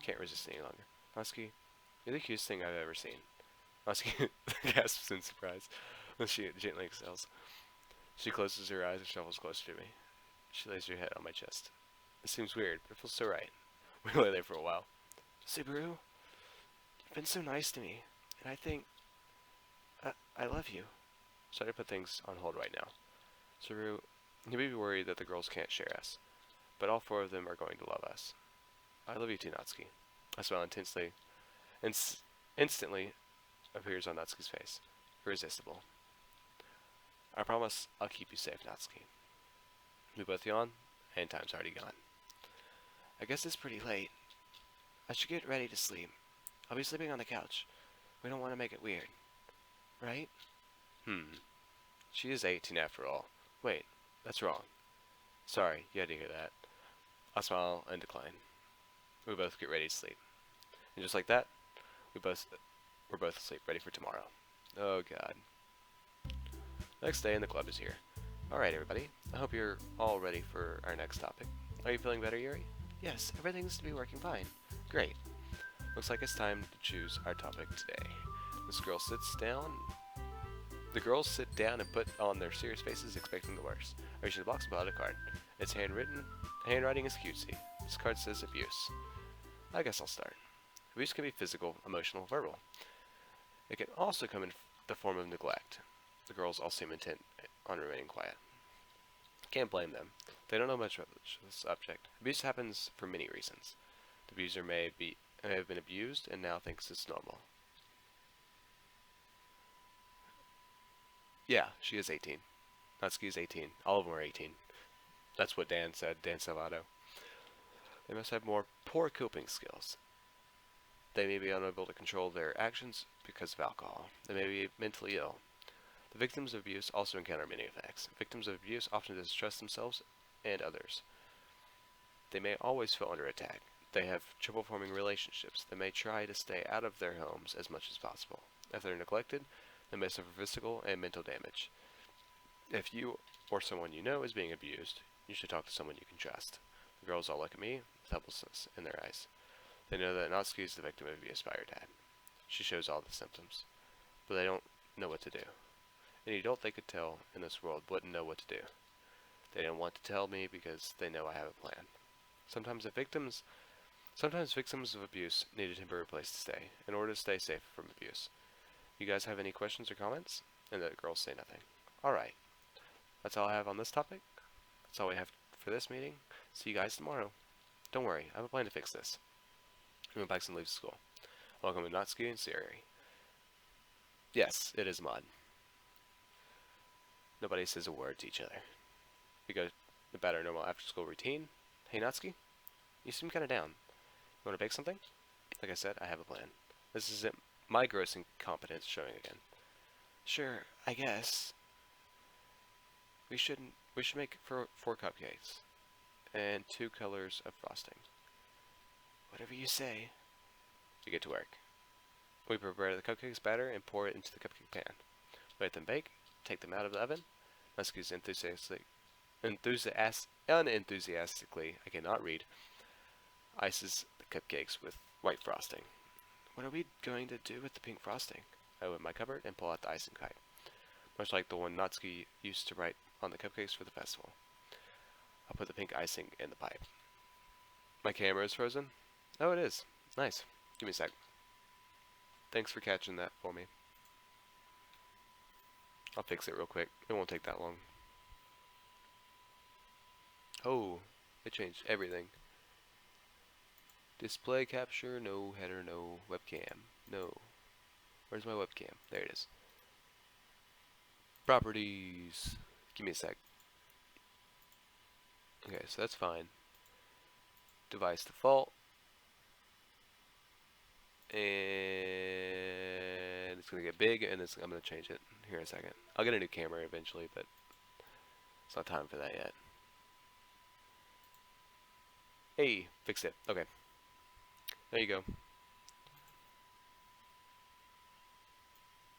Can't resist any longer. Natsuki, you're the cutest thing I've ever seen. Natsuki gasps in surprise when she gently exhales. She closes her eyes and shuffles closer to me. She lays her head on my chest. It seems weird, but it feels so right. We lay there for a while. Subaru, you've been so nice to me, and I think I love you. So I put things on hold right now. Subaru, you may be worried that the girls can't share us, but all four of them are going to love us. I love you too, Natsuki. I smile intensely, and instantly appears on Natsuki's face. Irresistible. I promise I'll keep you safe, Natsuki. We both yawn, and time's already gone. I guess it's pretty late. I should get ready to sleep. I'll be sleeping on the couch. We don't want to make it weird. Right? She is 18 after all. Wait, that's wrong. Sorry, you had to hear that. I smile and decline. We both get ready to sleep. And just like that, we're both asleep, ready for tomorrow. Oh god. Next day and the club is here. Alright everybody, I hope you're all ready for our next topic. Are you feeling better, Yuri? Yes, everything seems to be working fine. Great. Looks like it's time to choose our topic today. The girls sit down and put on their serious faces, expecting the worst. I reach in the box and pull out a card. It's handwritten. Handwriting is cutesy. This card says abuse. I guess I'll start. Abuse can be physical, emotional, verbal. It can also come in the form of neglect. The girls all seem intent on remaining quiet. Can't blame them. They don't know much about the subject. Abuse happens for many reasons. The abuser may have been abused and now thinks it's normal. Yeah, she is 18. Natsuki is 18. All of them are 18. That's what Dan said, Dan Salvato. They must have more poor coping skills. They may be unable to control their actions because of alcohol. They may be mentally ill. The victims of abuse also encounter many effects. Victims of abuse often distrust themselves and others. They may always feel under attack. They have trouble forming relationships. They may try to stay out of their homes as much as possible. If they're neglected, they may suffer physical and mental damage. If you or someone you know is being abused, you should talk to someone you can trust. The girls all look at me with helplessness in their eyes. They know that Natsuki is the victim of abuse by her dad. She shows all the symptoms, but they don't know what to do. Any adult they could tell in this world wouldn't know what to do. They don't want to tell me because they know I have a plan. Sometimes victims of abuse need a temporary place to stay in order to stay safe from abuse. You guys have any questions or comments? And the girls say nothing. Alright. That's all I have on this topic. That's all we have for this meeting. See you guys tomorrow. Don't worry, I have a plan to fix this. He went back and leaves school. Welcome to Natsuki and Siri. Yes, it is mod. Nobody says a word to each other. We go about our normal after-school routine. Hey Natsuki, you seem kind of down. You want to bake something? Like I said, I have a plan. This isn't my gross incompetence showing again. Sure, I guess. We should make 4 cupcakes and 2 colors of frosting. Whatever you say. We get to work. We prepare the cupcakes batter and pour it into the cupcake pan. We let them bake, take them out of the oven. Natsuki's unenthusiastically, I cannot read, ices the cupcakes with white frosting. What are we going to do with the pink frosting? I open my cupboard and pull out the icing kite, much like the one Natsuki used to write on the cupcakes for the festival. I'll put the pink icing in the pipe. My camera is frozen? Oh, it is. Nice. Give me a sec. Thanks for catching that for me. I'll fix it real quick. It won't take that long. Oh, it changed everything. Display capture, no header, no webcam. No. Where's my webcam? There it is. Properties. Give me a sec. Okay, so that's fine. Device default. And it's going to get big, and I'm going to change it here in a second. I'll get a new camera eventually, but it's not time for that yet. Hey, fixed it. Okay. There you go.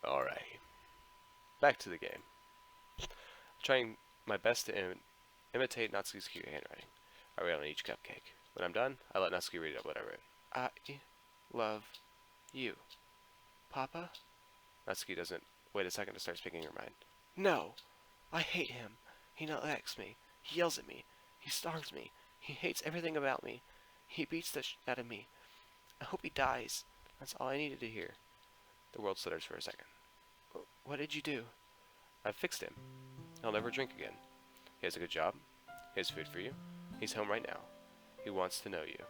Alright. Back to the game. I'm trying my best to imitate Natsuki's cute handwriting. I write on each cupcake. When I'm done, I let Natsuki read it what I wrote. I love you. Papa? Natsuki doesn't wait a second to start speaking her mind. No! I hate him. He neglects me. He yells at me. He starves me. He hates everything about me. He beats the shit out of me. I hope he dies. That's all I needed to hear. The world stutters for a second. What did you do? I fixed him. He'll never drink again. He has a good job. He has food for you. He's home right now. He wants to know you.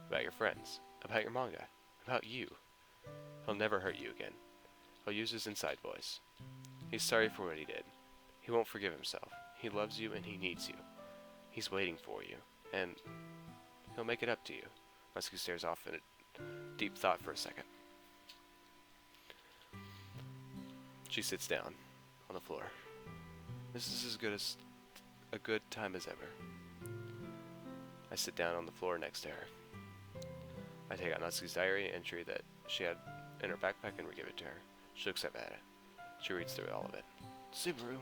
About your friends. About your manga. About you. He'll never hurt you again. He'll use his inside voice. He's sorry for what he did. He won't forgive himself. He loves you and he needs you. He's waiting for you. And he'll make it up to you. Natsuki stares off in a deep thought for a second. She sits down on the floor. This is as good as a good time as ever. I sit down on the floor next to her. I take out Natsuki's diary entry that she had in her backpack and give it to her. She looks up at it. She reads through all of it. Subaru,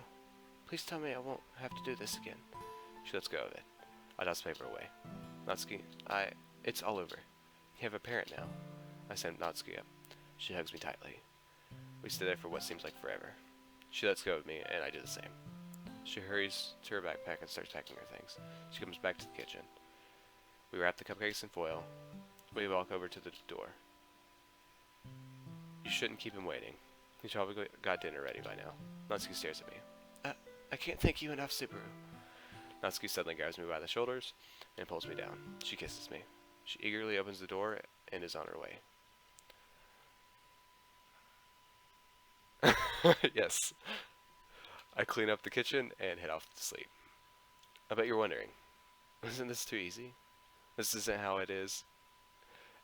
please tell me I won't have to do this again. She lets go of it. I toss the paper away. Natsuki, it's all over. You have a parent now. I send Natsuki up. She hugs me tightly. We stay there for what seems like forever. She lets go of me, and I do the same. She hurries to her backpack and starts packing her things. She comes back to the kitchen. We wrap the cupcakes in foil. We walk over to the door. You shouldn't keep him waiting. He's probably got dinner ready by now. Natsuki stares at me. I can't thank you enough, Subaru. Natsuki suddenly grabs me by the shoulders and pulls me down. She kisses me. She eagerly opens the door and is on her way. Yes. I clean up the kitchen and head off to sleep. I bet you're wondering, isn't this too easy? This isn't how it is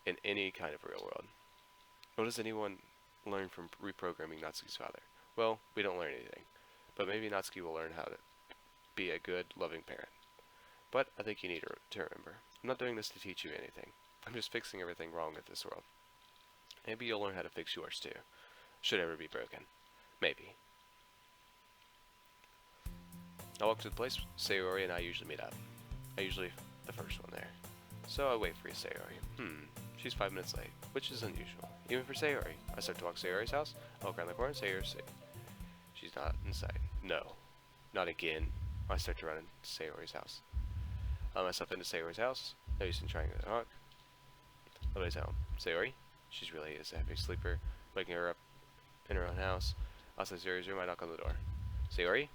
in any kind of real world. What does anyone learn from reprogramming Natsuki's father? Well, we don't learn anything, but maybe Natsuki will learn how to be a good, loving parent. But I think you need to remember, I'm not doing this to teach you anything. I'm just fixing everything wrong with this world. Maybe you'll learn how to fix yours too. Should ever be broken. Maybe. I walk to the place Sayori and I usually meet up. I'm usually the first one there. So I wait for Sayori. She's 5 minutes late, which is unusual, even for Sayori. I start to walk Sayori's house. I walk around the corner, Sayori's sick. She's not inside. No. Not again. I start to run into Sayori's house. I let myself into Sayori's house. Nobody's been trying to talk. Nobody's home. Sayori? She's really is a heavy sleeper. Waking her up in her own house. Outside Sayori's room, I knock on the door. Sayori?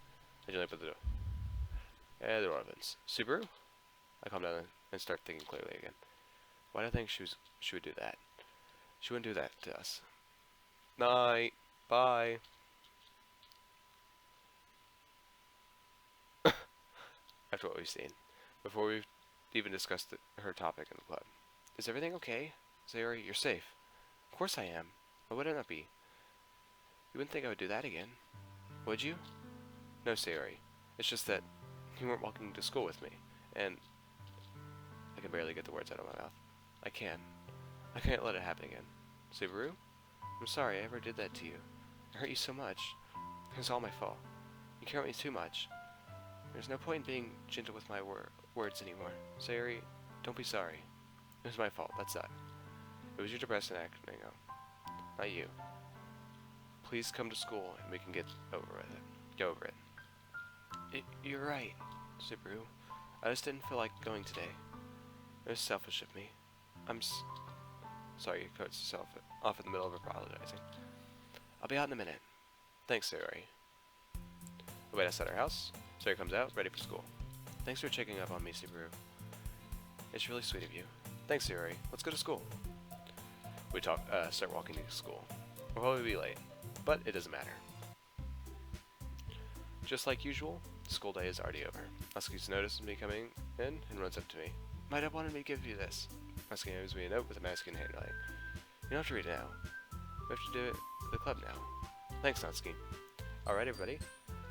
I gently open the door. Yeah, the door opens. Subaru? I calm down and start thinking clearly again. Why do I think she would do that? She wouldn't do that to us. Night. Bye. After what we've seen. Before we've even discussed her topic in the club. Is everything okay? Sayori, you're safe. Of course I am. Why would I not be? You wouldn't think I would do that again. Would you? No, Sayori. It's just that you weren't walking to school with me. And I can barely get the words out of my mouth. I can't let it happen again. Subaru? I'm sorry I ever did that to you. I hurt you so much. It was all my fault. You care about me too much. There's no point in being gentle with my words anymore. Sayori, don't be sorry. It was my fault, that's that. It was your depressing acting up. Not you. Please come to school and we can get over it. You're right, Subaru. I just didn't feel like going today. It was selfish of me. I'm sorry you cut yourself off in the middle of apologizing. I'll be out in a minute. Thanks, Sayori. I wait outside our house. Sayori comes out, ready for school. Thanks for checking up on me, Subaru. It's really sweet of you. Thanks, Sayori. Let's go to school. We start walking to school. We'll probably be late, but it doesn't matter. Just like usual, school day is already over. Natsuki's noticed me coming in and runs up to me. My dad wanted me to give you this. Natsuki gives me a note with a masculine handwriting. You don't have to read it now. We have to do it at the club now. Thanks, Natsuki. Alright, everybody.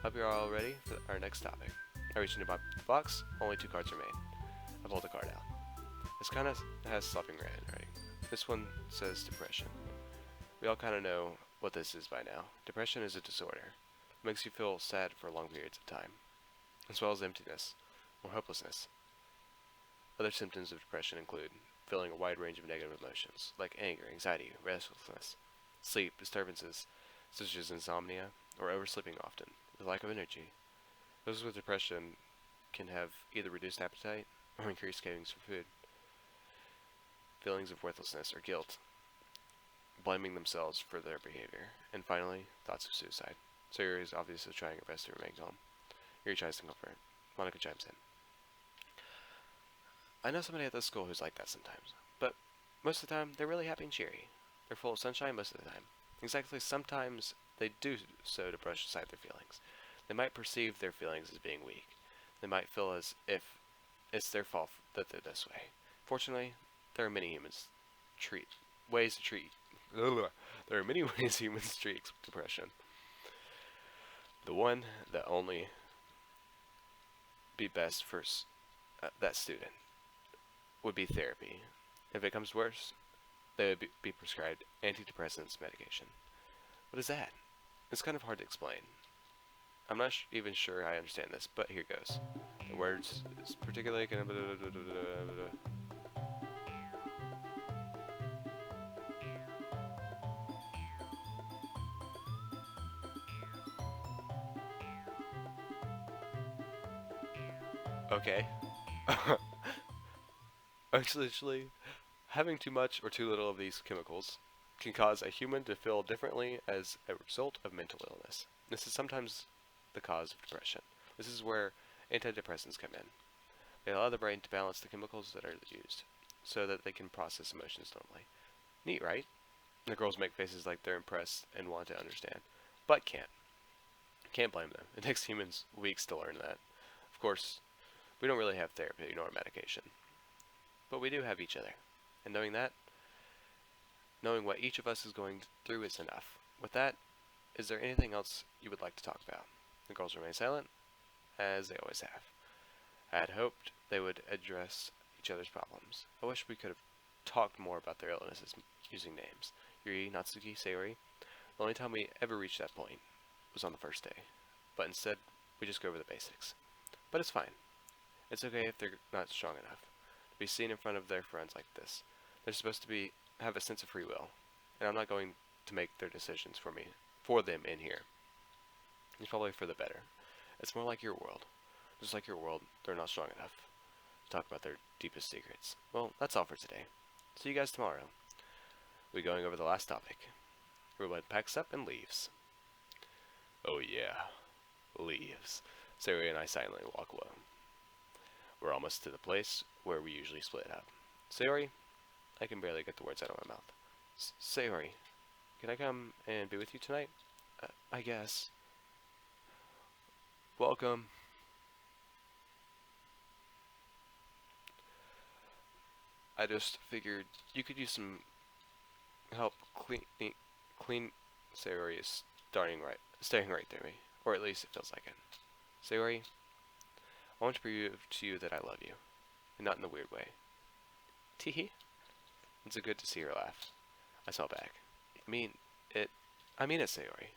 Hope you're all ready for our next topic. I reach into my box. Only 2 cards remain. I pull the card out. This kind of has slopping handwriting. This one says depression. We all kind of know what this is by now. Depression is a disorder. It makes you feel sad for long periods of time, as well as emptiness or hopelessness. Other symptoms of depression include feeling a wide range of negative emotions, like anger, anxiety, restlessness, sleep disturbances, such as insomnia, or oversleeping often, with lack of energy. Those with depression can have either reduced appetite or increased cravings for food. Feelings of worthlessness or guilt, blaming themselves for their behavior, and finally, thoughts of suicide. Sayori is obviously trying her best to remain calm. Yuri tries to comfort. Monica chimes in. I know somebody at this school who's like that sometimes, but most of the time, they're really happy and cheery. They're full of sunshine most of the time. Exactly, sometimes they do so to brush aside their feelings. They might perceive their feelings as being weak. They might feel as if it's their fault that they're this way. Fortunately, there are many ways to treat humans treat depression. The one that only be best for that student would be therapy. If it comes worse, they would be prescribed antidepressants medication. What is that? It's kind of hard to explain. I'm not even sure I understand this, but here goes. The words is particularly kind of okay. Actually, having too much or too little of these chemicals can cause a human to feel differently as a result of mental illness. This is sometimes the cause of depression. This is where antidepressants come in. They allow the brain to balance the chemicals that are used, so that they can process emotions normally. Neat, right? The girls make faces like they're impressed and want to understand, but can't. Can't blame them. It takes humans weeks to learn that. Of course, we don't really have therapy nor medication, but we do have each other. And knowing what each of us is going through is enough. With that, is there anything else you would like to talk about? The girls remain silent, as they always have. I had hoped they would address each other's problems. I wish we could have talked more about their illnesses using names. Yuri, Natsuki, Sayori. The only time we ever reached that point was on the first day. But instead, we just go over the basics. But it's fine. It's okay if they're not strong enough to be seen in front of their friends like this. They're supposed to have a sense of free will, and I'm not going to make their decisions for them in here. It's probably for the better. It's more like your world. Just like your world, they're not strong enough to talk about their deepest secrets. Well, that's all for today. See you guys tomorrow. We're going over the last topic. Everyone packs up and leaves. Oh yeah, leaves. Sayori and I silently walk alone. We're almost to the place where we usually split up. Sayori, I can barely get the words out of my mouth. Sayori, can I come and be with you tonight? I guess. Welcome. I just figured you could use some help clean. Sayori is staring right through me, or at least it feels like it. Sayori, I want to prove to you that I love you, and not in a weird way. Teehee. It's good to see her laugh. I smile back. I mean it, Sayori.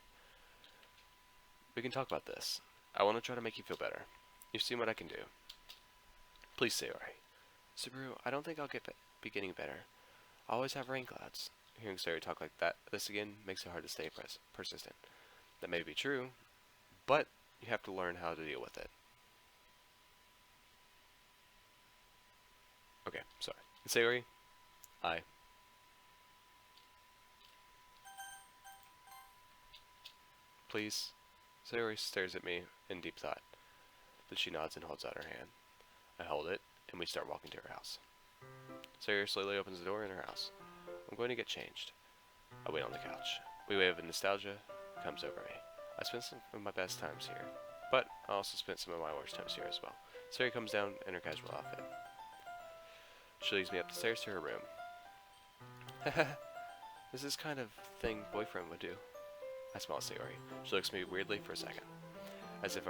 We can talk about this. I want to try to make you feel better. You've seen what I can do. Please, Sayori. Subaru, I don't think I'll be getting better. I always have rain clouds. Hearing Sayori talk like this again makes it hard to stay persistent. That may be true, but you have to learn how to deal with it. Okay, sorry. Sayori, I. Please. Sayori stares at me in deep thought. Then she nods and holds out her hand. I hold it, and we start walking to her house. Sayori slowly opens the door in her house. I'm going to get changed. I wait on the couch. We wave and nostalgia comes over me. I spent some of my best times here. but I also spent some of my worst times here as well. Sayori comes down in her casual outfit. She leads me up the stairs to her room. This is kind of thing boyfriend would do. I smile at Sayori. She looks at me weirdly for a second, as if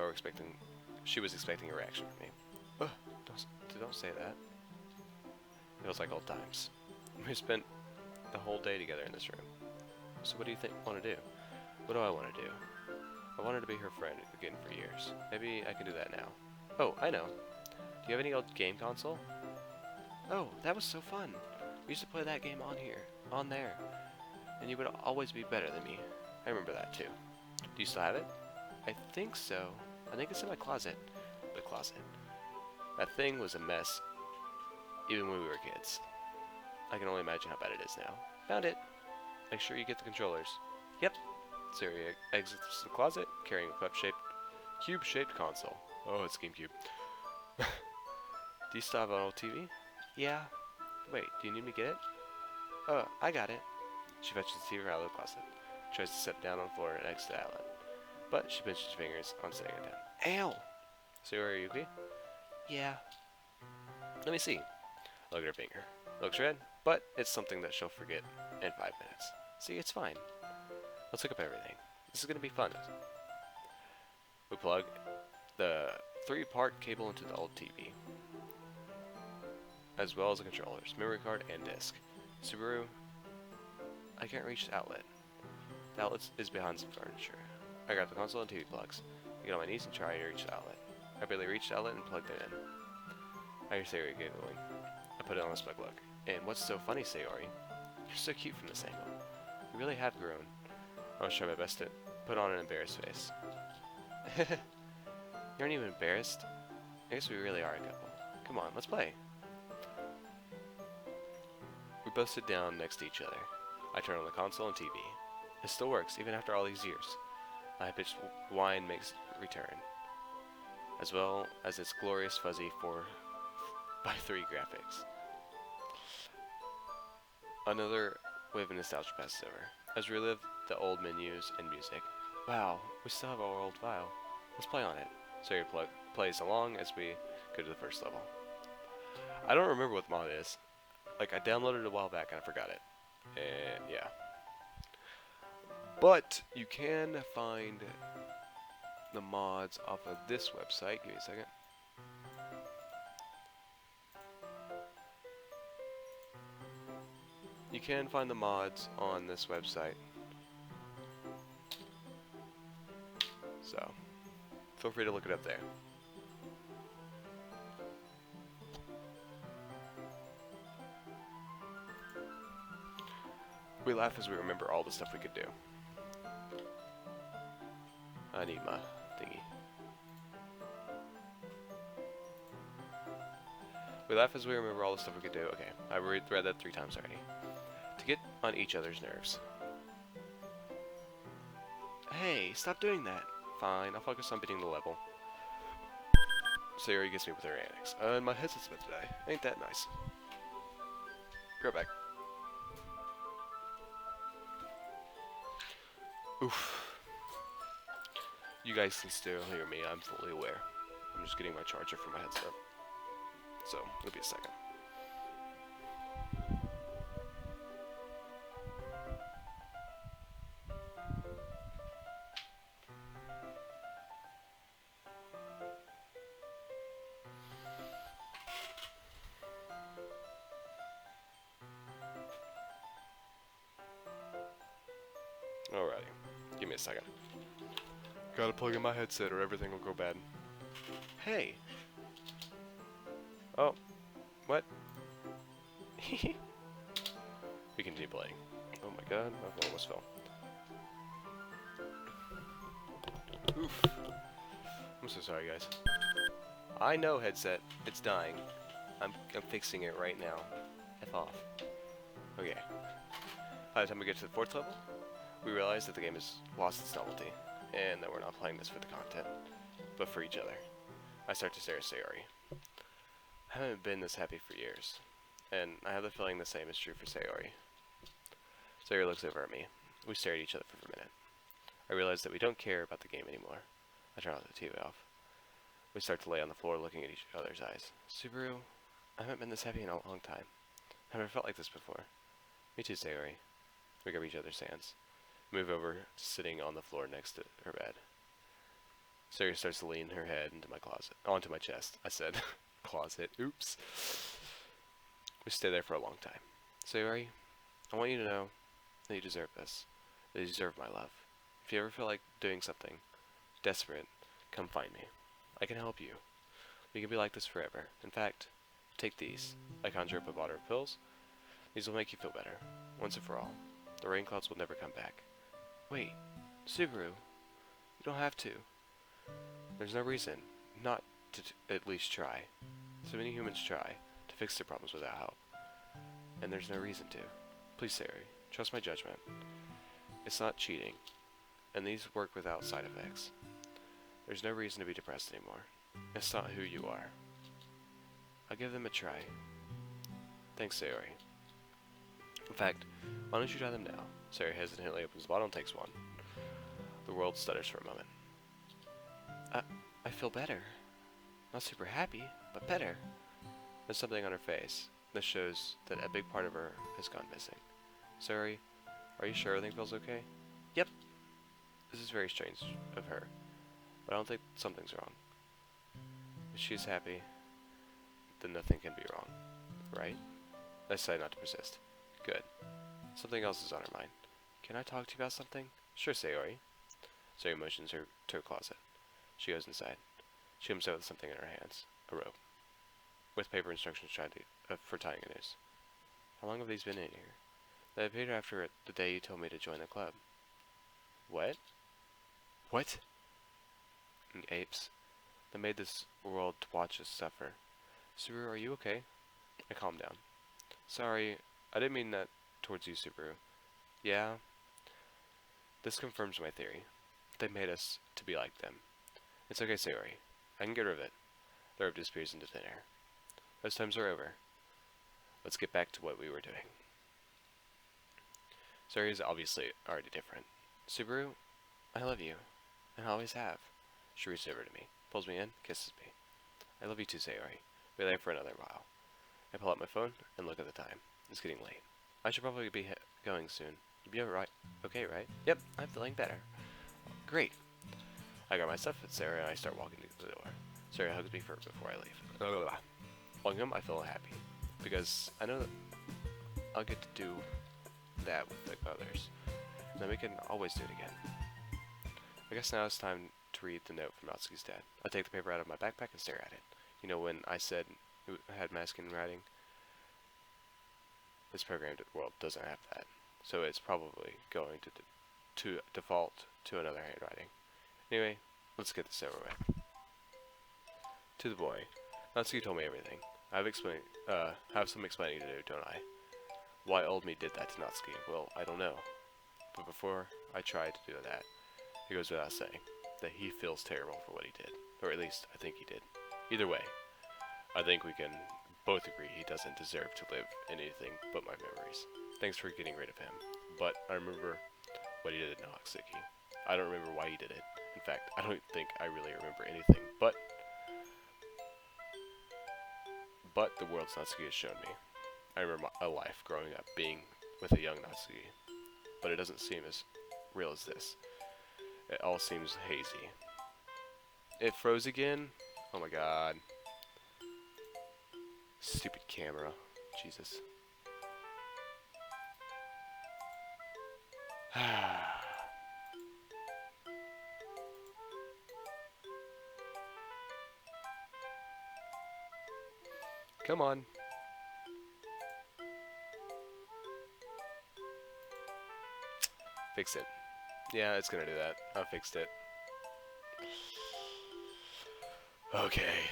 she was expecting a reaction from me. Ugh, don't say that. It feels like old times. We spent the whole day together in this room. So what do you want to do? What do I want to do? I wanted to be her friend again for years. Maybe I can do that now. Oh, I know. Do you have any old game console? Oh, that was so fun. We used to play that game on there. And you would always be better than me. I remember that too. Do you still have it? I think so. I think it's in my closet. The closet. That thing was a mess, even when we were kids. I can only imagine how bad it is now. Found it. Make sure you get the controllers. Yep. Sayori exits the closet, carrying a cube-shaped console. Oh, it's GameCube. Do you still have an old TV? Yeah. Wait, do you need me to get it? I got it. She fetches the TV out of the closet. Tries to sit down on the floor next to the outlet. But she pinches her fingers on setting it down. Ow! Sayori, are you okay? Yeah. Let me see. Look at her finger. Looks red, but it's something that she'll forget in 5 minutes. See, it's fine. Let's hook up everything. This is gonna be fun. We plug the 3-part cable into the old TV, as well as the controllers, memory card, and disc. Subaru, I can't reach the outlet. The outlet is behind some furniture. I grab the console and TV plugs. I get on my knees and try to reach the outlet. I barely reach the outlet and plug them in. I hear Sayori giggling. I put it on a smug look. And what's so funny, Sayori? You're so cute from this angle. You really have grown. I was trying my best to put on an embarrassed face. You aren't even embarrassed? I guess we really are a couple. Come on, let's play. We both sit down next to each other. I turn on the console and TV. It still works, even after all these years. The high-pitched whine makes return, as well as its glorious fuzzy 4x3 graphics. Another wave of nostalgia passes over, as we relive the old menus and music. Wow, we still have our old file. Let's play on it. Sayori plays along as we go to the first level. I don't remember what the mod is. Like, I downloaded it a while back and I forgot it. And yeah. But you can find the mods off of this website. Give me a second. You can find the mods on this website. So, feel free to look it up there. We laugh as we remember all the stuff we could do. I need my thingy. We laugh as we remember all the stuff we could do. Okay, I read that 3 times already. To get on each other's nerves. Hey, stop doing that. Fine, I'll focus on beating the level. Sayori gets me with her antics. And my headset's been today. Ain't that nice? Go back. Oof. You guys can still hear me, I'm fully aware. I'm just getting my charger for my headset. So, it'll be a second. Alrighty, give me a second. Gotta plug in my headset or everything will go bad. Hey! Oh, what? We continue playing. Oh my god, my phone almost fell. Oof. I'm so sorry, guys. I know, headset. It's dying. I'm fixing it right now. F off. Okay. By the time we get to the 4th level, we realize that the game has lost its novelty, and that we're not playing this for the content, but for each other. I start to stare at Sayori. I haven't been this happy for years, and I have the feeling the same is true for Sayori. Sayori looks over at me. We stare at each other for a minute. I realize that we don't care about the game anymore. I turn off the TV off. We start to lay on the floor looking at each other's eyes. Subaru, I haven't been this happy in a long time. I've never felt like this before. Me too, Sayori. We grab each other's hands. Move over to sitting on the floor next to her bed. Sayori starts to lean her head into my closet. Onto my chest. I said closet. Oops. We stay there for a long time. Sayori, I want you to know that you deserve this. That you deserve my love. If you ever feel like doing something desperate, come find me. I can help you. We can be like this forever. In fact, take these. I conjure up a bottle of pills. These will make you feel better. Once and for all. The rain clouds will never come back. Wait, Subaru, you don't have to. There's no reason not to at least try. So many humans try to fix their problems without help. And there's no reason to. Please, Sari, trust my judgment. It's not cheating. And these work without side effects. There's no reason to be depressed anymore. It's not who you are. I'll give them a try. Thanks, Sayori. In fact, why don't you try them now? Sayori hesitantly opens the bottle and takes one. The world stutters for a moment. I feel better. Not super happy, but better. There's something on her face that shows that a big part of her has gone missing. Sayori, are you sure everything feels okay? Yep. This is very strange of her, but I don't think something's wrong. If she's happy, then nothing can be wrong, right? I decide not to persist. Good. Something else is on her mind. Can I talk to you about something? Sure, Sayori. Sayori motions her to her closet. She goes inside. She comes out with something in her hands. A rope. With paper instructions for tying a noose. How long have these been in here? They appeared after the day you told me to join the club. What? What? Apes. They made this world to watch us suffer. Subaru, are you okay? I calm down. Sorry, I didn't mean that towards you, Subaru. Yeah. This confirms my theory. They made us to be like them. It's okay, Sayori. I can get rid of it. The rope disappears into thin air. Those times are over. Let's get back to what we were doing. Sayori is obviously already different. Subaru, I love you. And I always have. She reaches over to me, pulls me in, kisses me. I love you too, Sayori. We lay for another while. I pull out my phone and look at the time. It's getting late. I should probably be going soon. You'll be alright. Okay, right? Yep, I'm feeling better. Great. I got my stuff at Sarah and I start walking to the door. Sarah hugs me before I leave. Blah, blah, blah. Walking home, I feel happy. Because I know that I'll get to do that with the others. And then we can always do it again. I guess now it's time to read the note from Natsuki's dad. I take the paper out of my backpack and stare at it. You know, when I said it had masculine writing, this programmed world doesn't have that. So it's probably going to default to another handwriting. Anyway, let's get this over with. To the boy. Natsuki told me everything. I have some explaining to do, don't I? Why old me did that to Natsuki? Well, I don't know. But before I try to do that, it goes without saying that he feels terrible for what he did. Or at least, I think he did. Either way, I think we can both agree he doesn't deserve to live in anything but my memories. Thanks for getting rid of him. But I remember what he did to Natsuki. I don't remember why he did it. In fact, I don't think I really remember anything. But the world Natsuki has shown me. I remember a life growing up being with a young Natsuki. But it doesn't seem as real as this. It all seems hazy. It froze again? Oh my god. Stupid camera. Jesus. Come on. Fix it. Yeah, it's gonna do that. I fixed it. Okay.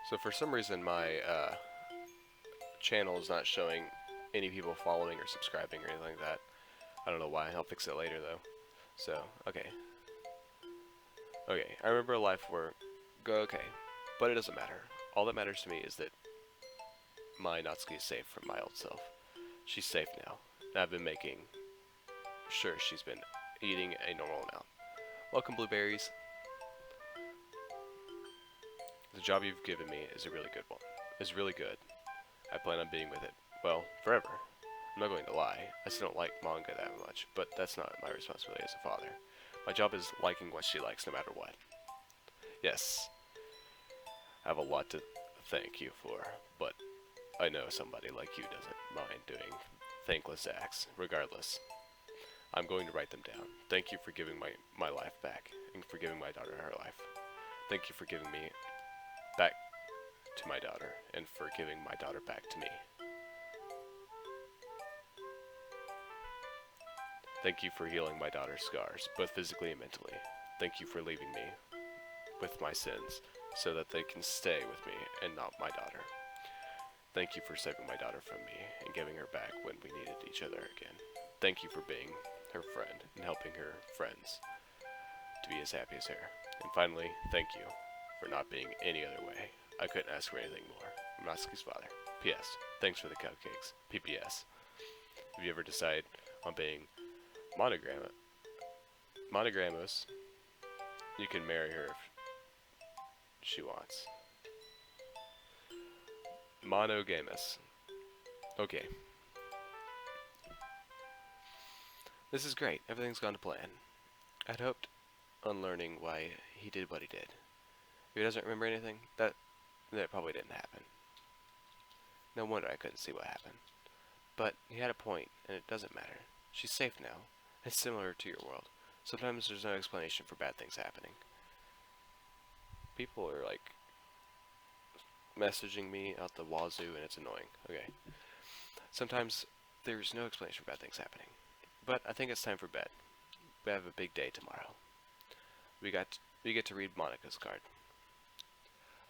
So for some reason my channel is not showing any people following or subscribing or anything like that. I don't know why. I'll fix it later though. So, okay. Okay, I remember a life where okay, but it doesn't matter. All that matters to me is that my Natsuki is safe from my old self. She's safe now. And I've been making sure she's been eating a normal amount. Welcome, blueberries. The job you've given me is a really good one. Is really good. I plan on being with it, well, forever. I'm not going to lie, I still don't like manga that much, but that's not my responsibility as a father. My job is liking what she likes no matter what. Yes, I have a lot to thank you for, but I know somebody like you doesn't mind doing thankless acts, regardless. I'm going to write them down. Thank you for giving my life back, and for giving my daughter her life. Thank you for giving me back to my daughter, and for giving my daughter back to me. Thank you for healing my daughter's scars, both physically and mentally. Thank you for leaving me with my sins, so that they can stay with me and not my daughter. Thank you for saving my daughter from me and giving her back when we needed each other again. Thank you for being her friend and helping her friends to be as happy as her. And finally, thank you for not being any other way. I couldn't ask for anything more. I'm Natsuki's father. P.S. Thanks for the cupcakes. P.P.S. If you ever decide on being monogamous, you can marry her if she wants. Monogamous. Okay. This is great. Everything's gone to plan. I'd hoped on learning why he did what he did. If he doesn't remember anything, that probably didn't happen. No wonder I couldn't see what happened. But he had a point, and it doesn't matter. She's safe now. It's similar to your world. Sometimes there's no explanation for bad things happening. People are like messaging me out the wazoo, and it's annoying. Okay. Sometimes there's no explanation for bad things happening. But I think it's time for bed. We have a big day tomorrow. We get to read Monica's card.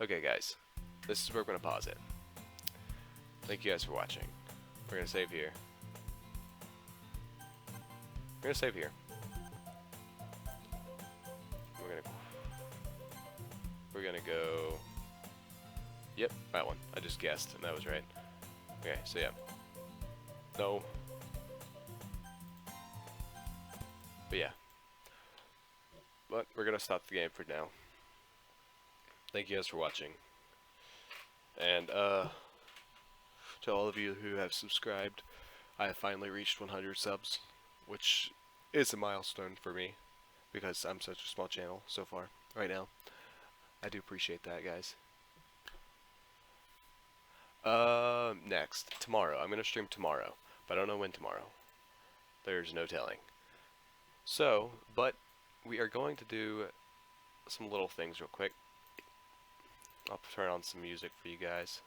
Okay, guys. This is where we're gonna pause it. Thank you guys for watching. We're gonna save here. We're gonna save here. We're gonna go. Yep, that one. I just guessed, and that was right. Okay, so yeah. No. But yeah. But we're gonna stop the game for now. Thank you guys for watching. And to all of you who have subscribed, I have finally reached 100 subs, which is a milestone for me because I'm such a small channel so far right now. I do appreciate that, guys. Next, tomorrow. I'm gonna stream tomorrow, but I don't know when tomorrow. There's no telling. So, but we are going to do some little things real quick. I'll turn on some music for you guys.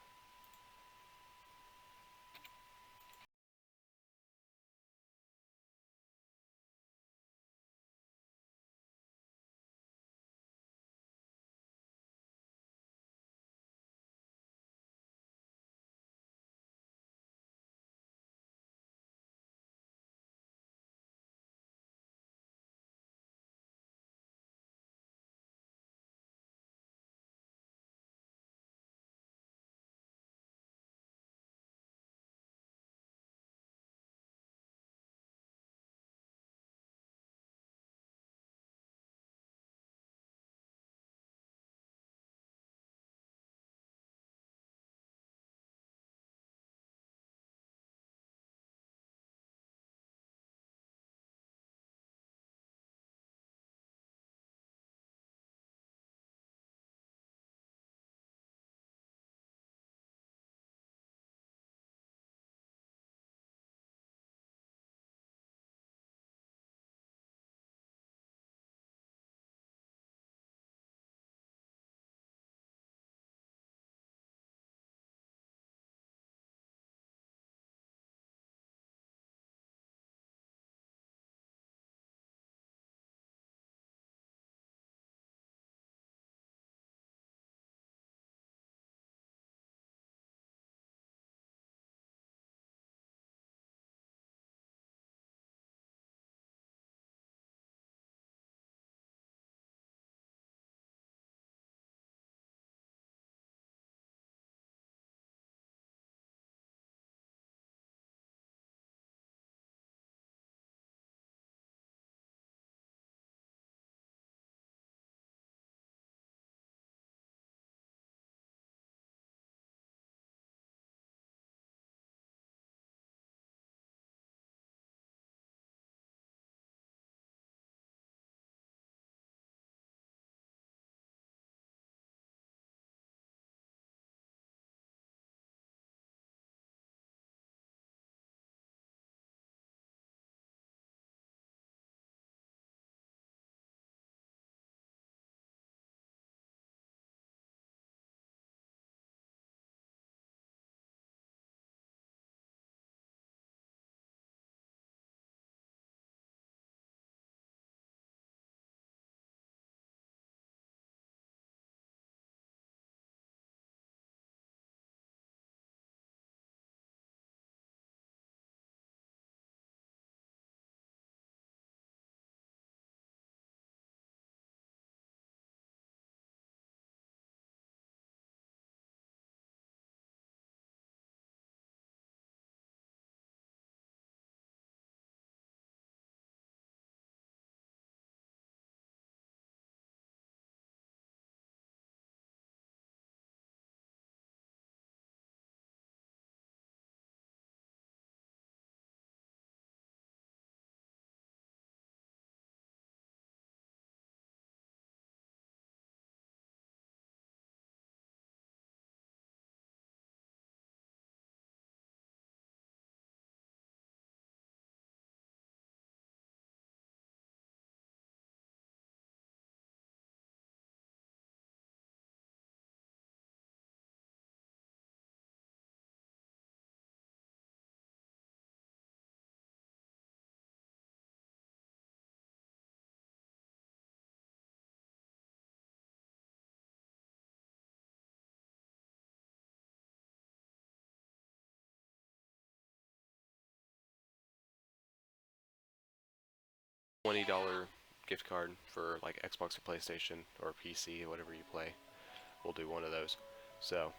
$20 gift card for like Xbox or PlayStation or PC or whatever you play. We'll do one of those. So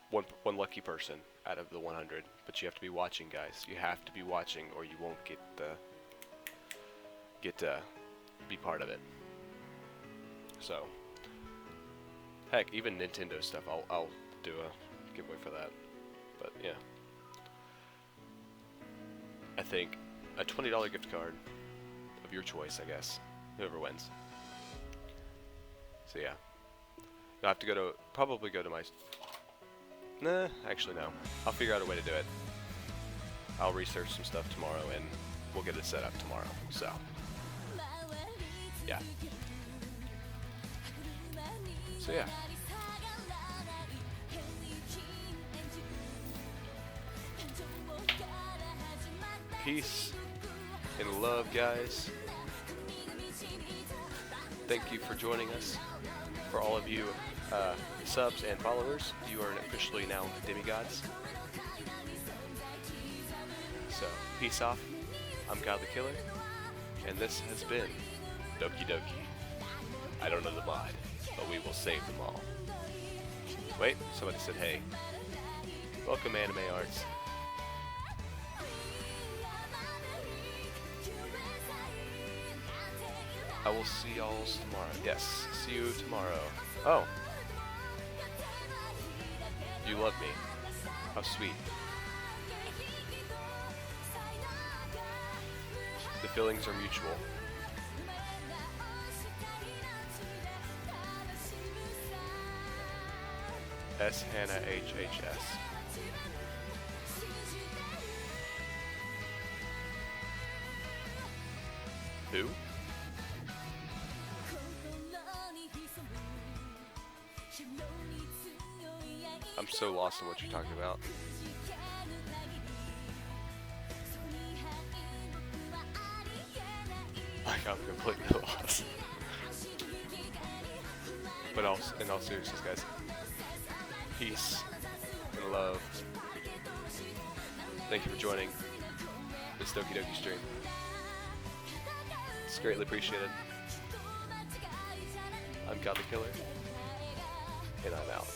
one lucky person out of the 100, but you have to be watching, guys. You have to be watching, or you won't get to be part of it. So, heck, even Nintendo stuff, I'll do a giveaway for that. But yeah, I think a $20 gift card of your choice, I guess, whoever wins. So yeah, you'll have to probably go to my. Nah, actually no. I'll figure out a way to do it. I'll research some stuff tomorrow and we'll get it set up tomorrow. So, yeah. So yeah. Peace and love, guys. Thank you for joining us. For all of you subs and followers, you are officially now demigods. So, peace off. I'm God the Killer, and this has been Doki Doki. I don't know the mod, but we will save them all. Wait, somebody said hey. Welcome, Anime Arts. I will see y'all tomorrow. Yes, see you tomorrow. Oh. You love me. How sweet. The feelings are mutual. S. Hannah HHS. Who? I'm so lost in what you're talking about. Like, I'm completely lost. But in all seriousness, guys, peace and love. Thank you for joining this Doki Doki stream. It's greatly appreciated. I'm God the Killer, and I'm out.